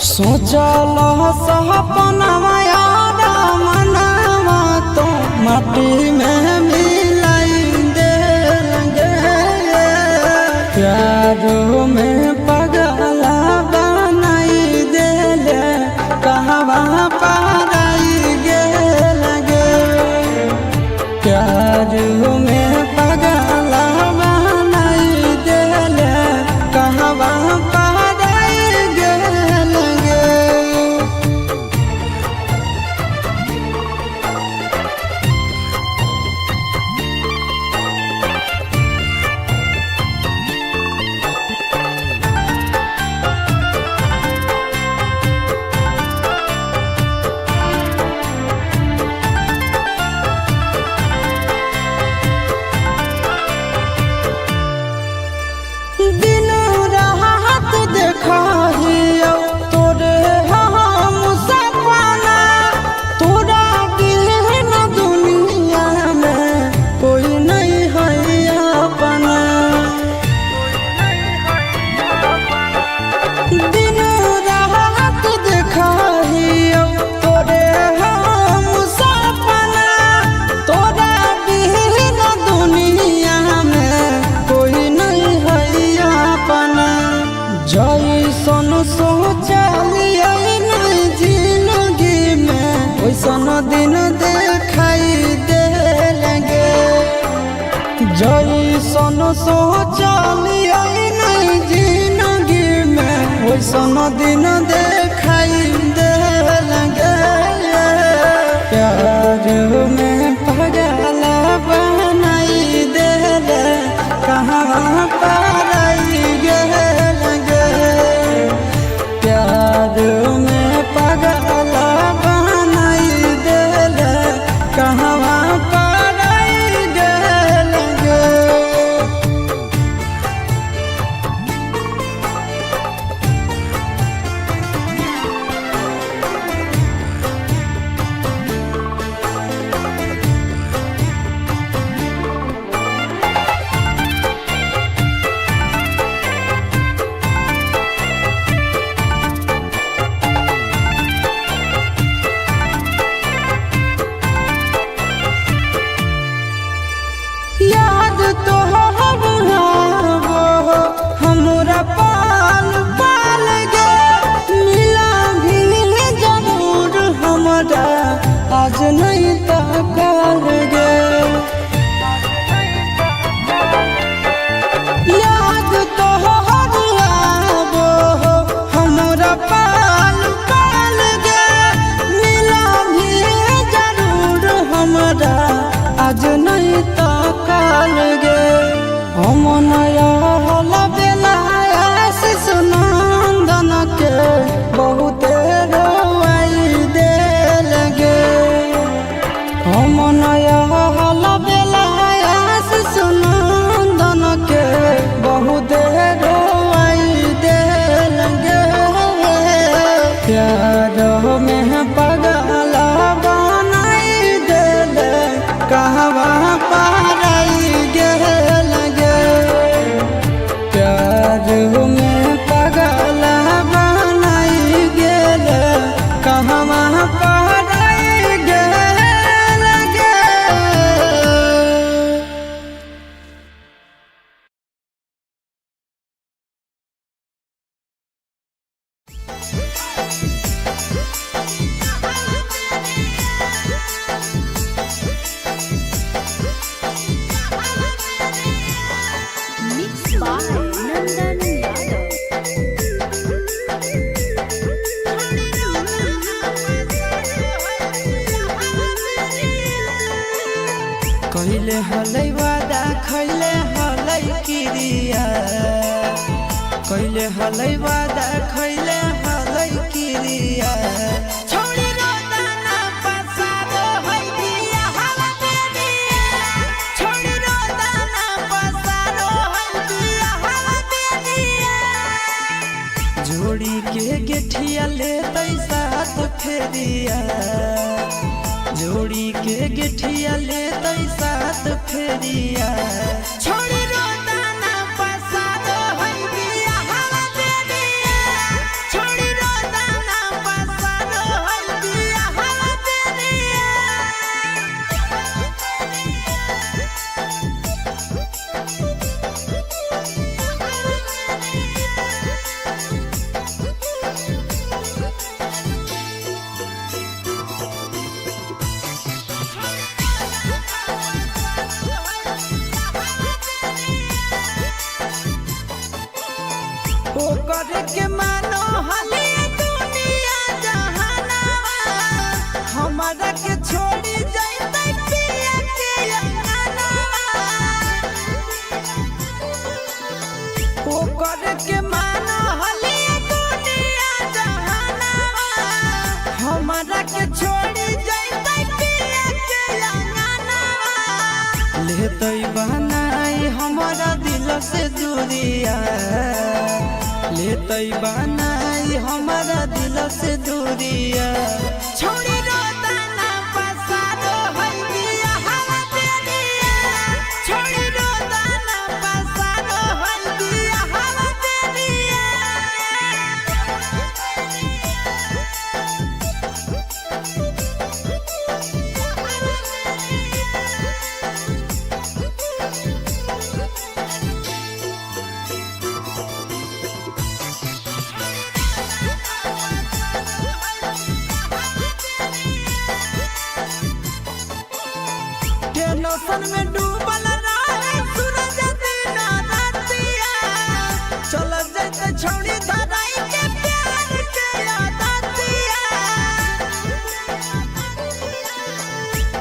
सोचला सपनवा यार मनवा तो माटी में मिलाई देल गे। प्यारो में पगला बनाई देल कहवा पराई गेल गे। प्यारो में पगला बनाई देल कहवा पराई गेल गे। दिन रात देखाहियो तोरे हम सपना। तोरा बिन दुनिया में कोई नहीं है अपना। दिन रात देखाहियो तोरे हम सपना। तोरा बिन दुनिया में कोई नहीं है अपना। जैसन सोचलिए नहीं जिंदगी में वैसन दिन देखाई देल गे। जैसन सोचलिए नहीं जिंदगी में वैसन दिन देखाई देल गे। प्यार में पगला बनाई देल कहाँ पराई गेल गे। प्यार में पगला बनाई देल कहाँ पराई गेल गे। याद तो हमरा पाल पाल गे। मिला भी जरूर हमरा आज नहीं तकाल गे। याद तो हमरा पाल पाल गे। मिला भी जरूर हमरा आज नहीं तकाल गे। हम नया होला बेला आशीष नंदन के बहुते रोवाई देल गे। हम नया होला बेला आशीष नंदन के बहुते रोवाई देल गे। प्यार में पगला बनाई देल कहवा पराई गेल गे। प्यार में पगला बनाई गेल कहवा पराई गेल गे। कहले हलै वादा खैले हलै किरिया कहले हलै वादा खैले हलै किरिया छोड़ी रोदाना पसारो है दिया हवा दे दिया छोड़ी रोदाना पसारो है दिया हवा दे दिया जोड़ी के गेठिया ले तैसा तो फेरिया जोड़ी के गेठिया ले तैसा तो फेरिया छोड़ी रोदाना पसारो है दिया हवा दे दिया छोड़ी रोदाना पसारो है दिया हवा दे दिया ओ करे के मानो हले दुनिया जहानावा हमारा के छोड़ी जाइते पिया के अंगनावा ओ करे के मानो हले दुनिया जहानावा हमारा के छोड़ी जाइते पिया के अंगनावा लेतई बनाई हमारा दिल से दूरिया लेतई बनाई हमारा दिल से दूरिया छोड़ी रोदाना पसारो है दिया हवा दे दिया छोड़ी रोदाना पसारो है दिया हवा दे दिया टेंशन में डूबल रहे सूरज दिन रातिया चल जाते छोड़ी धराई के प्यार के आदतिया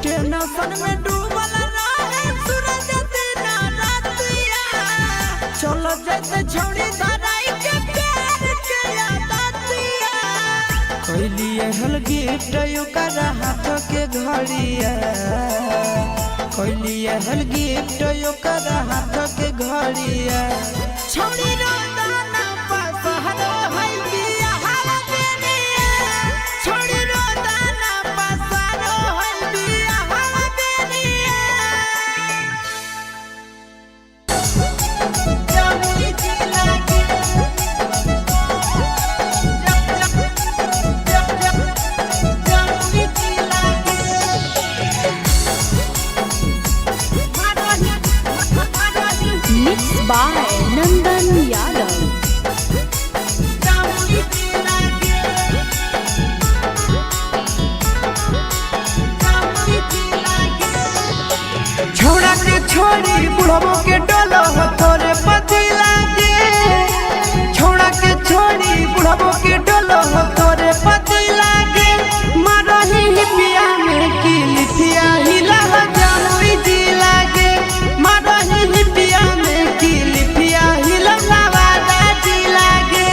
टेंशन में डूबल रहे सूरज दिन रातिया चल जाते छोड़ी धराई के प्यार के आदतिया कैलिए हल गिफ्ट ओकर हाथ के घड़िया कैलिए हल गिफ्ट ओकर हाथ के घड़िया छोड़ी रोदाना पसारो है दिया हवा दे दिया छोड़ी रोदाना पसारो है दिया हवा दे दिया जमुई जिला के जमुई जिला के Mixed by Nandan Yadav. Jamui जिला के जमुई जिला के छोड़ा के छोड़ी बुढ़बो के डोलो तोरे पति लागे छोड़ा के छोड़ी बुढ़बो के डोलो तोरे पति लागे मारही पिया में की लिथिया हिला जमुई जिला के मारही पिया में की लिथिया हिला नवादा जिला के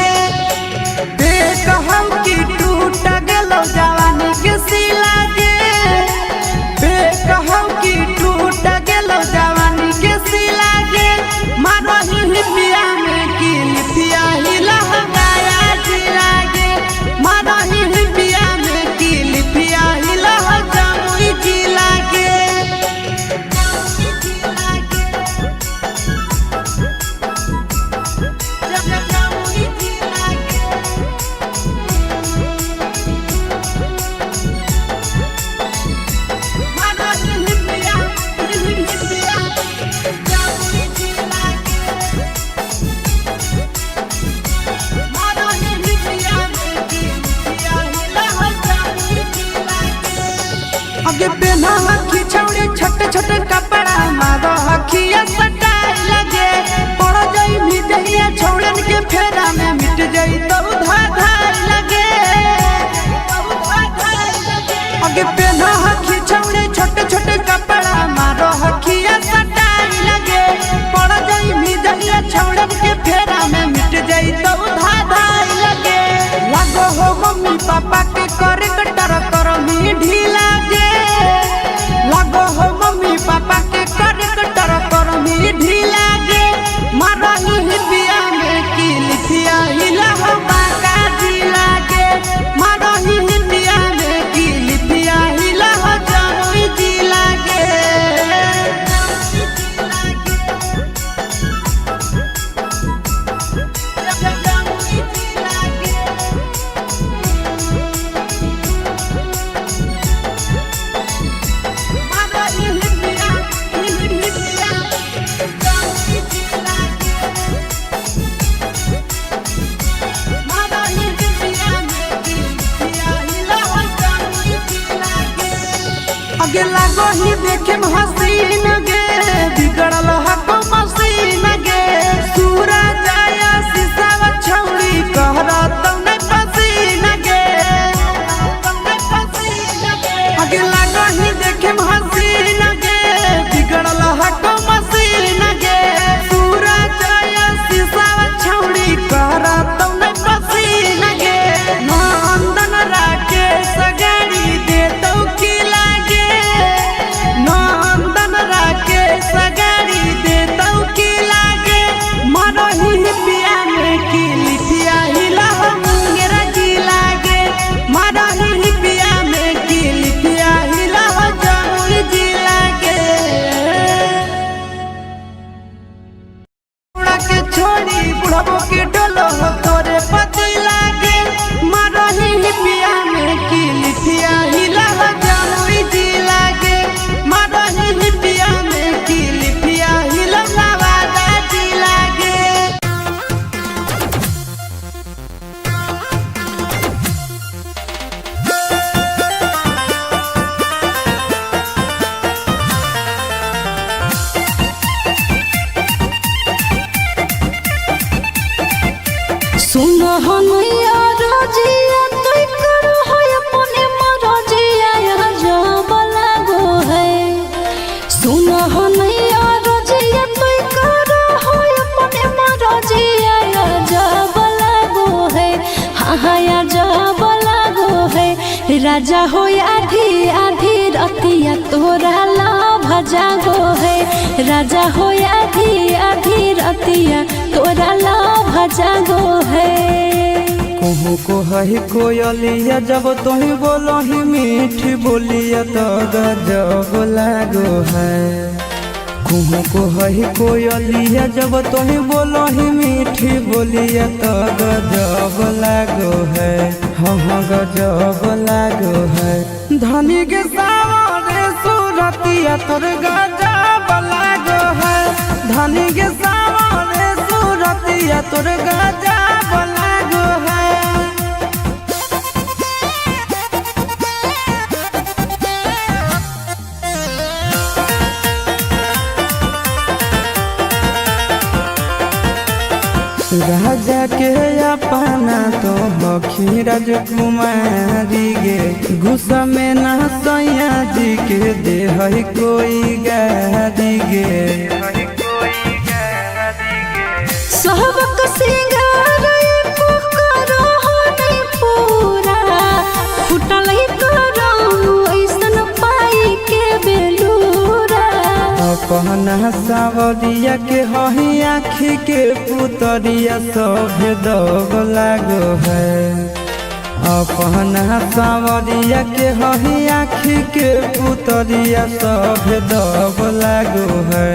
देख हम की टूट गेलो जवानी के सिला के देख हम की टूट गेलो जवानी के सिला के मारही पिया में की लिथिया हिला गया जिला के मारही पिया में की लिथिया हिला जमुई जिला के जमुई जिला के जमुई जिला के आगे पहना हकी छौड़ी छोटे छोटे कपड़ा मारो हकिया सटाई लगे पड़ जाई भी दहिया छौड़न के फेरा में मिट जाई तो धाधाई लगे आगे पहना हकी छौड़ी छोटे छोटे कपड़ा मारो लगही देखे हसीन गे बिगड़ल हको मसीन गे सूरज आया शीशा छौड़ी कहरा तौने पसीन गे आगे लगही देखे हसीन गे बिगड़ल हको मसीन गे सूरज आया शीशा छौड़ी कहरा तौने पसीन गे नंदन राके सगारी दे तो की लागे नंदन राके सगारी दे तो की लागे मरही पिया में की लिपिया हिला मुंगेरा की लागे मरही पिया में की लिपिया हिला जमुई जी लागे के छोड़ी बुढ़बो के डोलो तोरे पति लागे मरही पिया में की लिपिया हिला जमुई जी लागे मरही पिया में की लिपिया हिला नवादा जी लागे सुनो हनैया रजिया तोय करो है अपने मरजिया यहाँ जब लागो है सुनो हनैया रजिया तोय करो है अपने मरजिया यहाँ जब लागो है हाँ हाँ यहाँ जब लागो है राजा हो आधी आधी रतिया तोरा लाभ जागो है राजा हो आधी आधी रतिया तोरा लाभ जागो है कहूँ को है कोयलिया जब तुही बोलो ही मीठी बोलिया तो गजब लागो है कहूँ को है कोयलिया जब तुही बोलो ही मीठी बोलिया तो गजब लागो है हाँ गजब लागो है धनी के सावरे सूरतिया तोर गजब लागो है धनी के सावरे सूरतिया तोर गजब लागो है राजा के अपना तो बखी राजकुमारी गे गुस्सा में ना सैया जी के दे है कोई गारी गे सहबक सिंगार एको करो नहीं पूरा फुटल ही करो ऐसन पाई के बेलूरा अपना सावरिया के हही आँखी के पुतरिया सब दब लागो है अपना सावरिया के हही आँखी के पुतरिया सब दब लागो है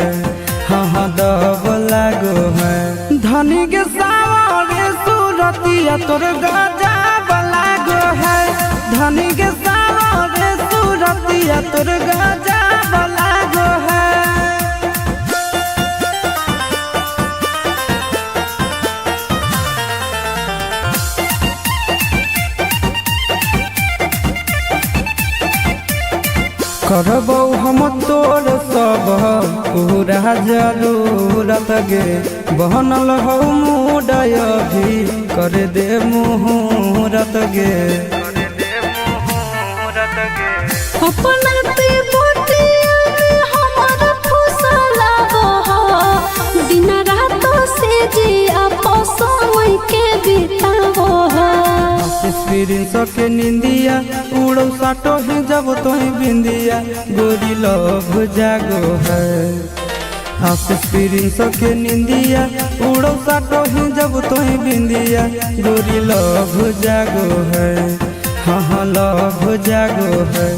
हाँ दब लागो है धनी के सावरे सूरतिया तोर गजब लागो है धनी के सावरे सूरतिया तोर गजब लागो है करबौ हम तोर सब पूरा जरूरत गे बनल हो मुडय भी कर दे मुहूर्त गे अपना ते बोटिया में हमारा फुसला बहो दिन रात से जिया समय के बितावो एक्सपीरियंस के निंदिया उड़ो साटो ही जब तो बिंदिया गोरी लव जागो है एक्सपीरियंस के निंदिया उड़ो साटो ही जब तो बिंदिया गोरी लव जागो है हाँ लव जागो है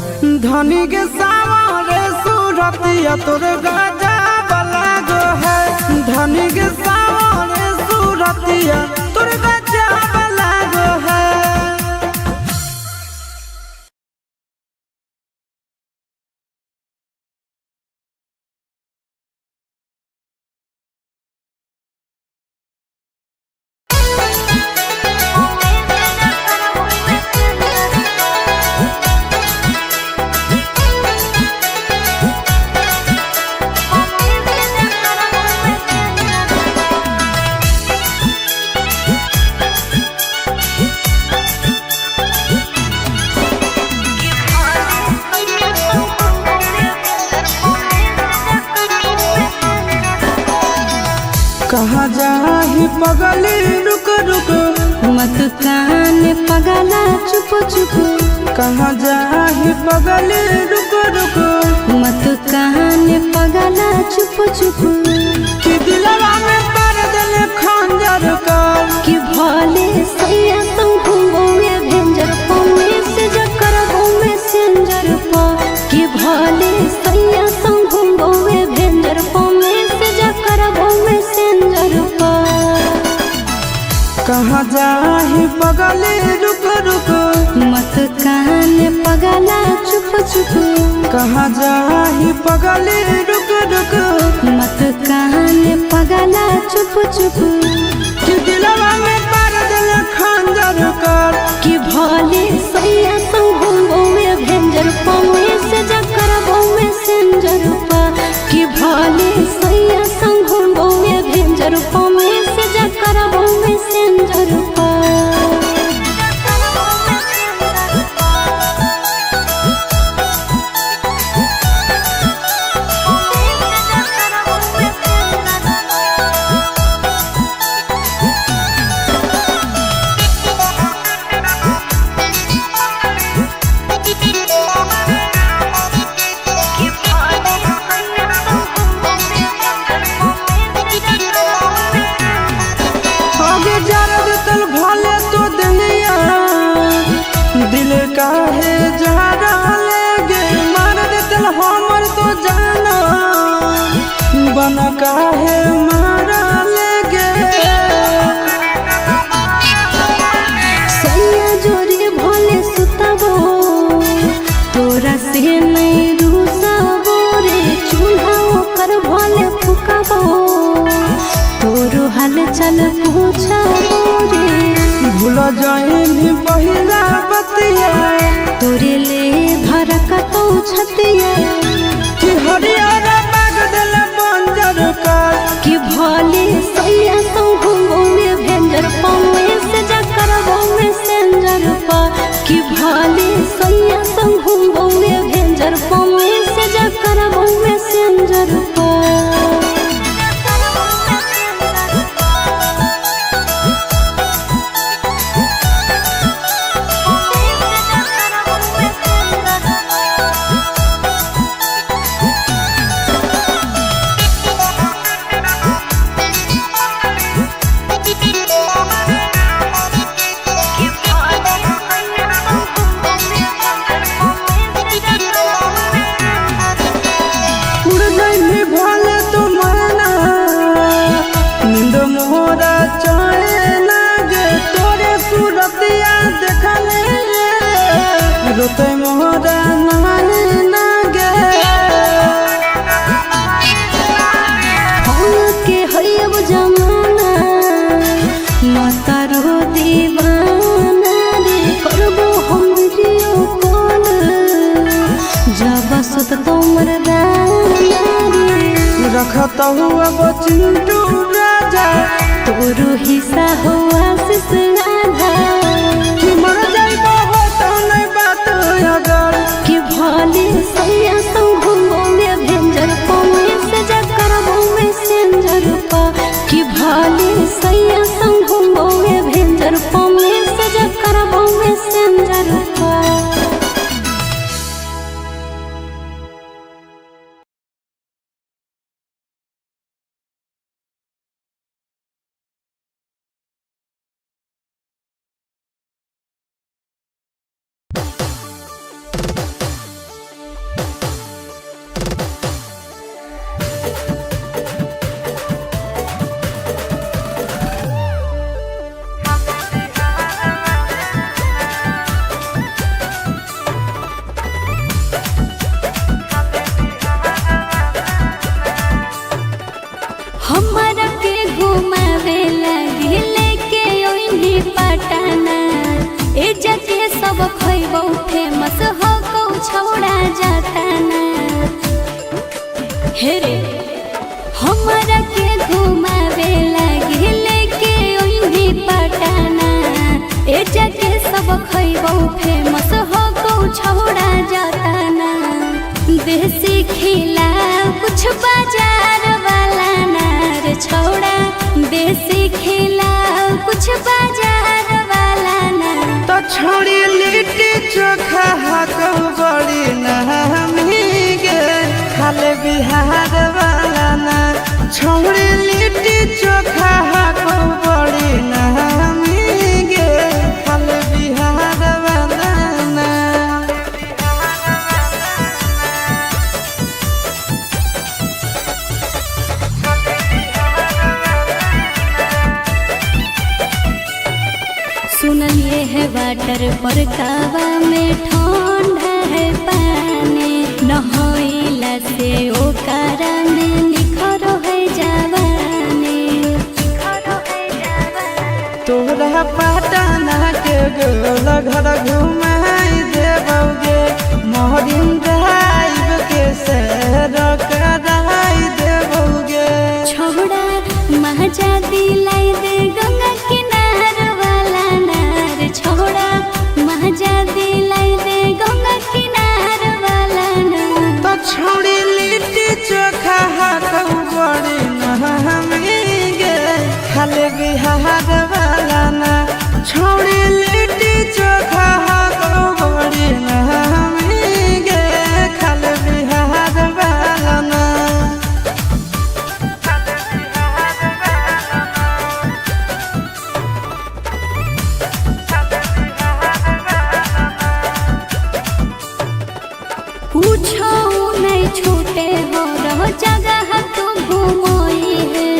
धनी के सावरे सूरतिया तोर गजब लागो है धनी के सावरे सूरतिया तोर गजब लागो है जाही पगली रुक रुक, मत कान पगला चुप चुप, कहाँ जाही पगली रुक रुक, मत कान पगला चुप चुप, कि दिलवा में पर दिल खंजर का, कि भले सैया संग घूमोगे भेंजर पौने से जकर में सेंजर पा, कि भले सैया संग घूमोगे भेंजर पौने से जकर में सेंजर पा। कहाँ जाही पगली रुक रुक, मत कान पगला चुप चुप, कहाँ जाही पगली रुक रुक, मत कान पगला चुप चुप, कि दिलवा में पर दिल खंजर का, कि भले सैया संग घूमोगे भेंजर पौने से जकर में सेंजर पा, कि भले सैया संग घूमोगे भेंजर पौने से जकर में सेंजर पा। आगे जरद तल भले तो दुनिया, दिल काहे जहरा लेगे, मार दे तल हमर तो जाना, बन काहे मारा लेगे। सैया जोरे भोले सुतबो, तोरा से नहीं रूसबो रे, चूल्हा ओकर भोले फुकबो, तोरो हाल चल पूछबो रे, भूल जाइनी पहिला बतिया, तोरे ले धरकतौ छतिया, कि हरियर बाग दिल बंजर का, कि भले सैया संग घूमोगे भेंजर पौने से जकर में सेंजर पा, कि भले सैया संग घूमोगे भेंजर पौने से जकर में सेंजर पा। उड़ जाइनी भले तो मरना, नींद मोरा चाहे लागे, तोरे सूरतिया देखले, रोते मोरा नाने लागे। हम के हयब जमाना, मातारो दीवाना रे, करबो हम वीडियो कॉल, जब सुत तोमर दाना रे, रखत हुआ चिंटू राजा, तोरो हिस्सा हो आशीष राधा, कि मर जाइबो हो तो नहीं बात अगर, कि भले सैया संग घूमोगे भेंजर पौने से जकर में सेंजर पा, कि भले सैया संग घूमोगे भेंजर पौने से जकर में सेंजर पा। हमरा के घुमावे लगे लेके ओइनी पटना, ए जके सब खइबो फेमस हो को छौड़ा जाताना, हे रे हमरा के घुमावे लगे लेके ओइनी पटना, ए जके सब खइबो फेमस हो को छौड़ा जाताना, देसी खिला कुछ बाजार वाला नार छौड़ा, देसी खिला छोड़ी लिट्टी चोखा हाको बड़ी नहमी गे खाले बिहार वाला ना छोड़ी लिट्टी चोखा हाको बड़ी नहमी गे खाले बिहार वाला ना। सुनलिए है वाटर पर कावा में ठंडा है पानी नहइला से ओकरा में निखर है जवानी। तोरा पटना के गोल घर घुमाई देबोगे मोहरिन ड्राइव के सैर कराई देबोगे। छोड़ा महजा दिलाई दे गंगा किनार वाला नार छोड़ा महजा दिलाई दे गंगा किनार वाला नार। तो छोड़ी लिट्टी चोखा हाको बड़ी नहमी गे खाले बिहार वाला ना छोड़ी लिट्टी चोखा हाको बड़ी नहमी गे खाले बिहार वाला ना। पूछो नहीं छूटे हो रहो जगह तो घूमोई है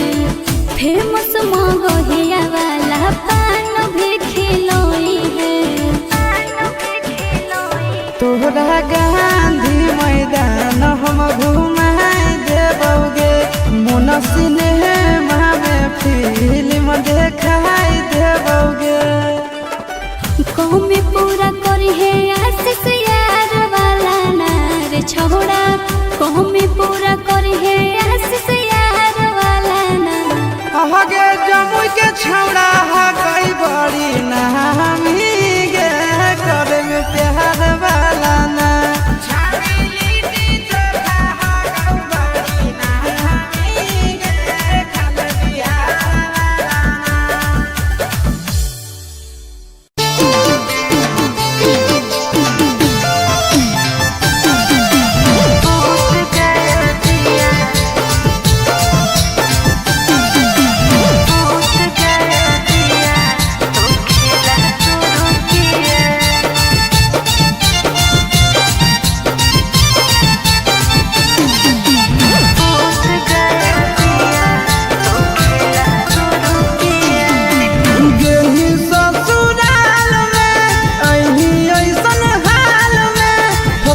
फेमस मगहिया वाला पान भी खिलोई है। तोहरा गांधी मैदान हम घुमाई देबोगे मोन सिनेमा में फिल्म देखाई देबोगे। कौमे पूरा करी है आशीष यार वाला नार छोड़ा कौमे पूरा करी है आशीष यार वाला नार। आगे जमुई के छौड़ा गई बड़ी नहमी गे करे में प्यार वाला ना।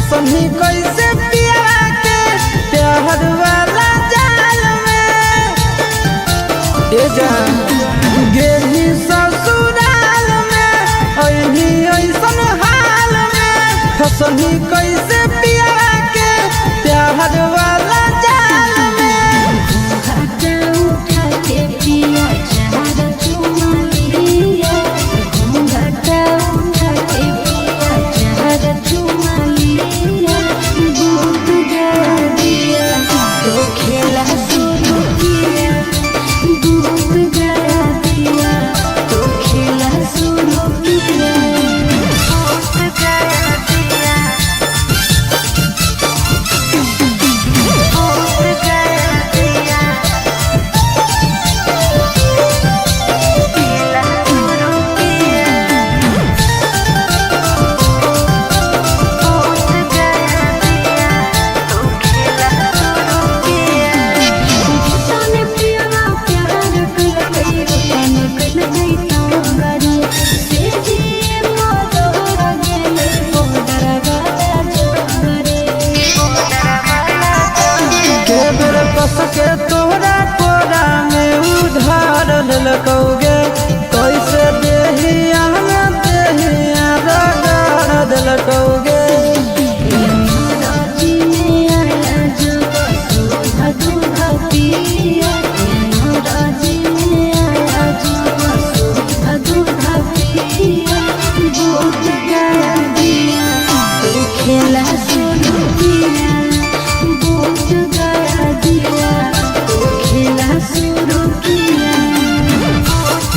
सही कैसे पिया के प्यार वाला जाल में ए जान गेली ससुराल में अही ऐसन हाल में फसही कैसे पिया के प्यार वाला जाल में। घाटा उठा के पिया चार चुमा लिया घाटा उठा के पिया चार चुमा लिया दूध गया दिया तो खेला शुरू किया दूध गया दिया तो खेला शुरू किया दूध गया दिया दूध गया दिया खेला शुरू किया दूध गया दिया तो खेला शुरू किया। जितने प्यारा प्यार कर गई तन कर गई तांगरी से जिए मोदर गेले मोदर वाला जोगरे मोदर वाला के बेर कस के तोरा कोरा में उधार ललकौगे कैसे देहिया में देहिया रगड़ दिलकौगे। राजी में आया जो सुधा दूध पिया राजी में आया जो सुधा दूध पिया दूध गया दिया तो खेला शुरू किया दूध गया दिया तो खेला शुरू किया दूध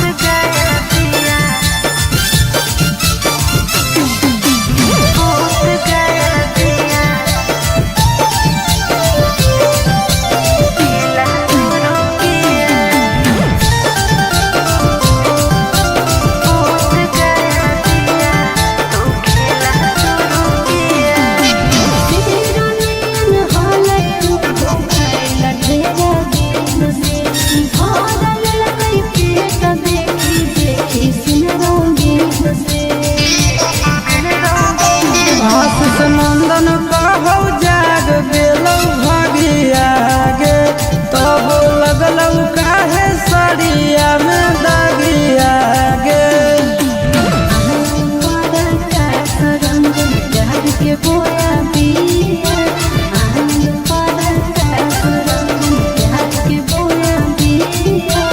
से भरल लगई पेट देखी देखी सिनरो गीत से आशीष नंदन कहौ जाग गेलौ भागिया गे तब लगलौ काहे सड़िया में दागिया गे के बोया बिया आनंद पादल का सुरंग के बोया बिया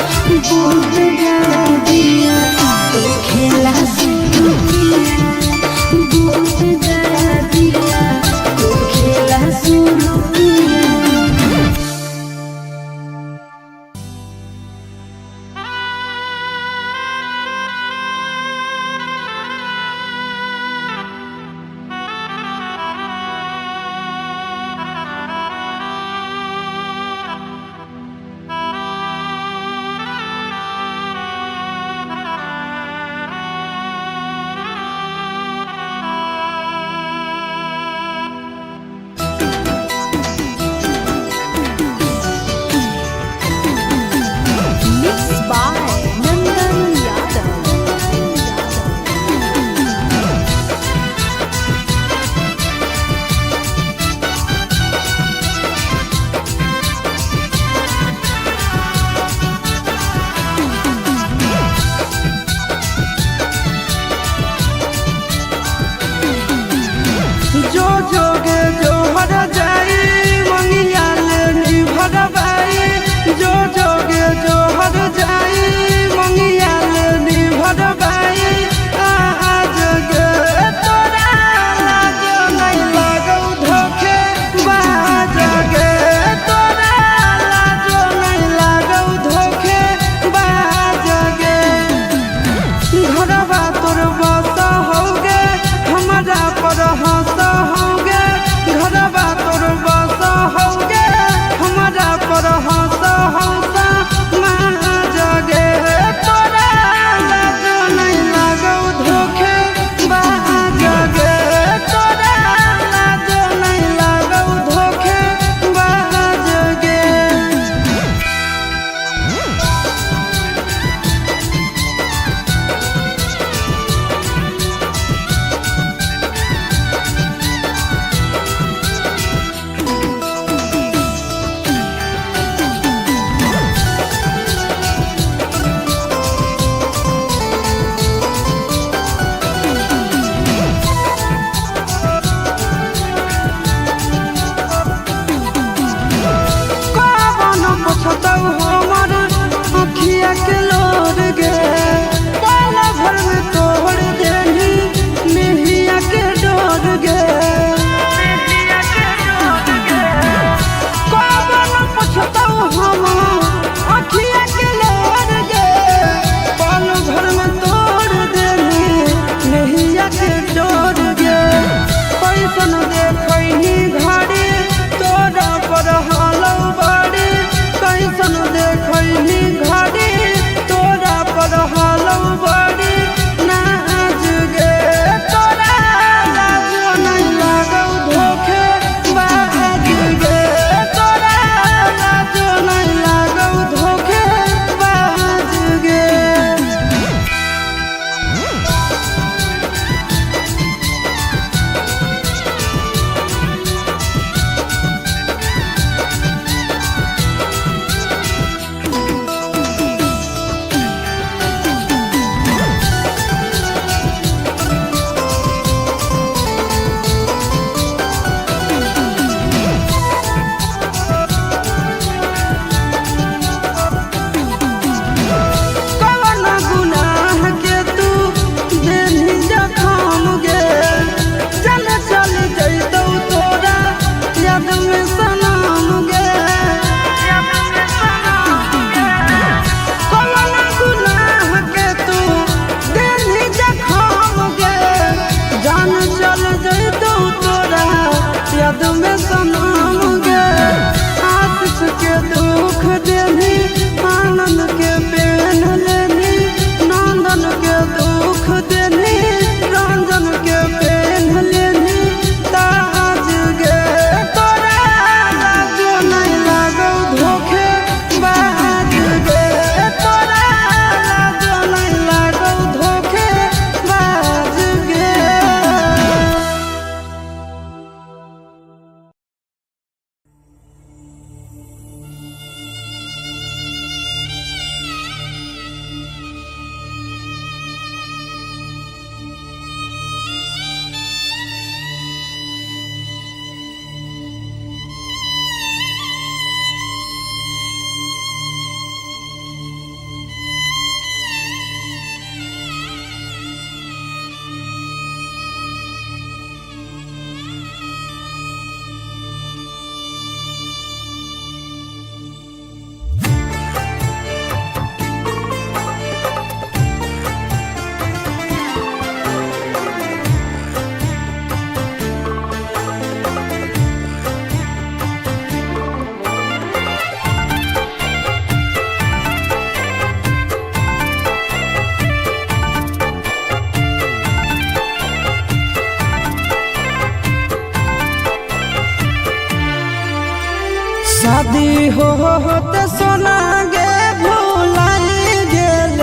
शादी होते सोना गे भुलाई गेल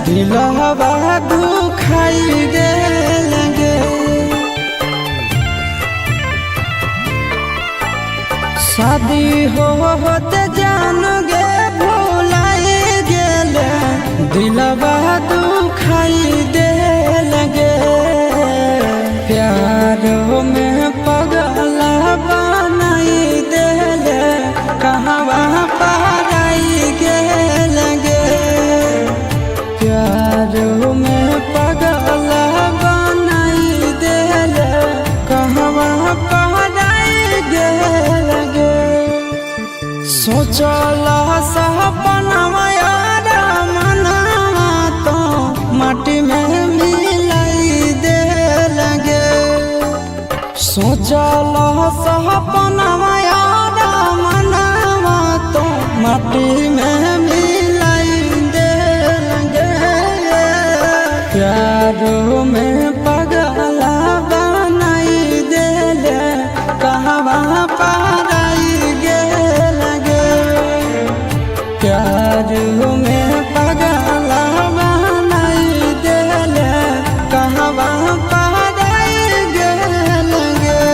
दिलवा दुखाई गेल गे। शादी होते जान गे भुलाई गेल दिलवा दुखाई देल गे। प्यारो में पगला बनाई देल कहवा पराई गेल गे। प्यारो में पगला बनाई देल कहवा पराई गेल गे। सोचला सपनवा यार मनवा तो माटी में मिलाई देल गे। सोचला सपनवा यार मनवा तो माटी में मिलाई देल गे। प्यारो में पगला बनाई देल कहवा पराई गेल गे। प्यारो में पगला बनाई देल कहवा पराई गेल गे।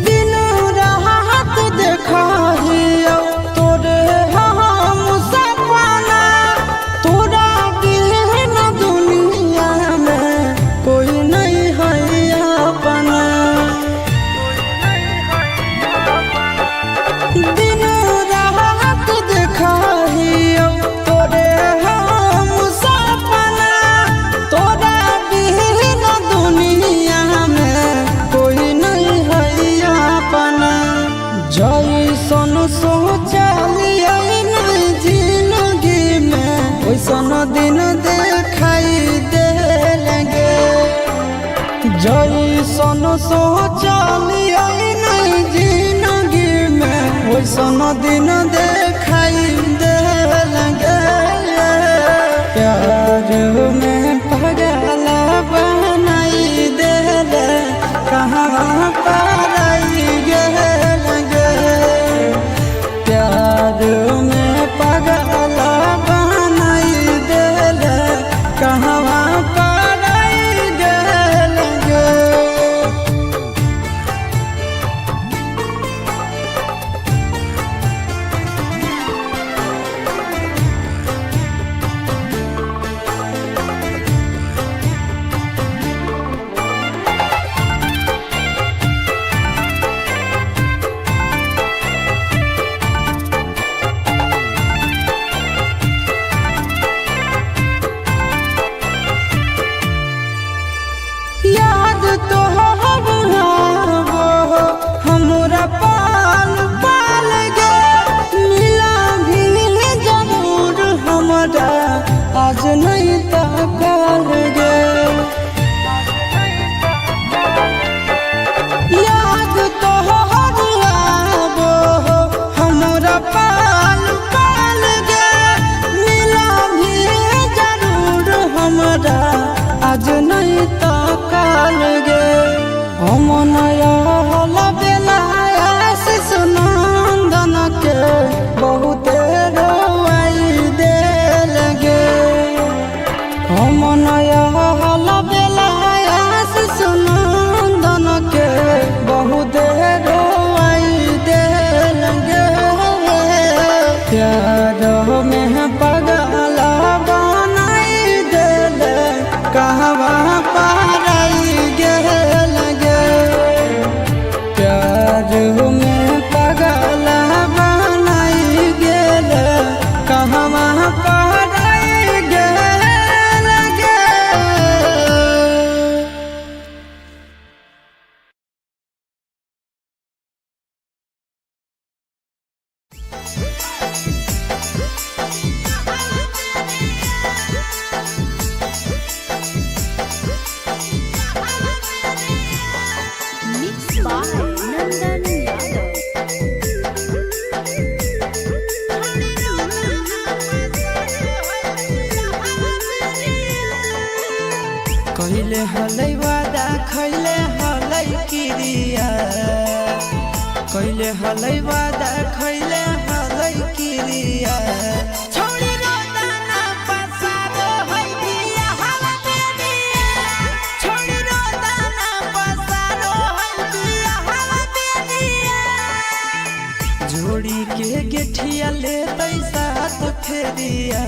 दिन रात देखियो तोरे हम सपना। तोरा बिन दुनिया में कोई नहीं है अपना। दिन रात देखियो तोरे हम सपना। तोरा बिन दुनिया में कोई नहीं है अपना। जैसन सोचलिए नहीं जिंदगी में वैसन दिन देखाई देल गे। जैसन सोचलिए नहीं जिंदगी में वैसन दिन देखाई देल गे। प्यार में पगला बनाई देल कहाँ पराई गेल गे। प्यार में पगला बनाई देल कहाँ पराई गेल गे। याद तो हमरा पाल पाल गे। मिला भी जरूर हमरा आज नहीं तकाल गे। याद तो हमरा पाल पाल गे। मिला भी जरूर हमरा आज नहीं तकाल गे। हम नया बेला आशीष नंदन के बहुत रोवाई देल गे। हम नया बेला आशीष नंदन के बहुत रोवाई देल गे। प्यार में पगला बनाई देल कहवा पराई गेल गे। प्यार में पगला बनाई गेल कहवा पराई गेल गे। कइले हलै वादा खइले हलै किरिया कइले हलै वादा खइले हलै किरिया छोड़ी रोदा ना पसारो है बिया हवा बेनिया छोड़ी रोदा ना पसारो है बिया हवा बेनिया जोड़ी के गेठिया ले साथ फेरिया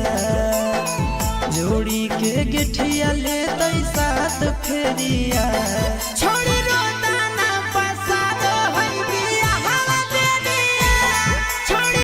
जोड़ी के गेठिया ले साथ फेरिया।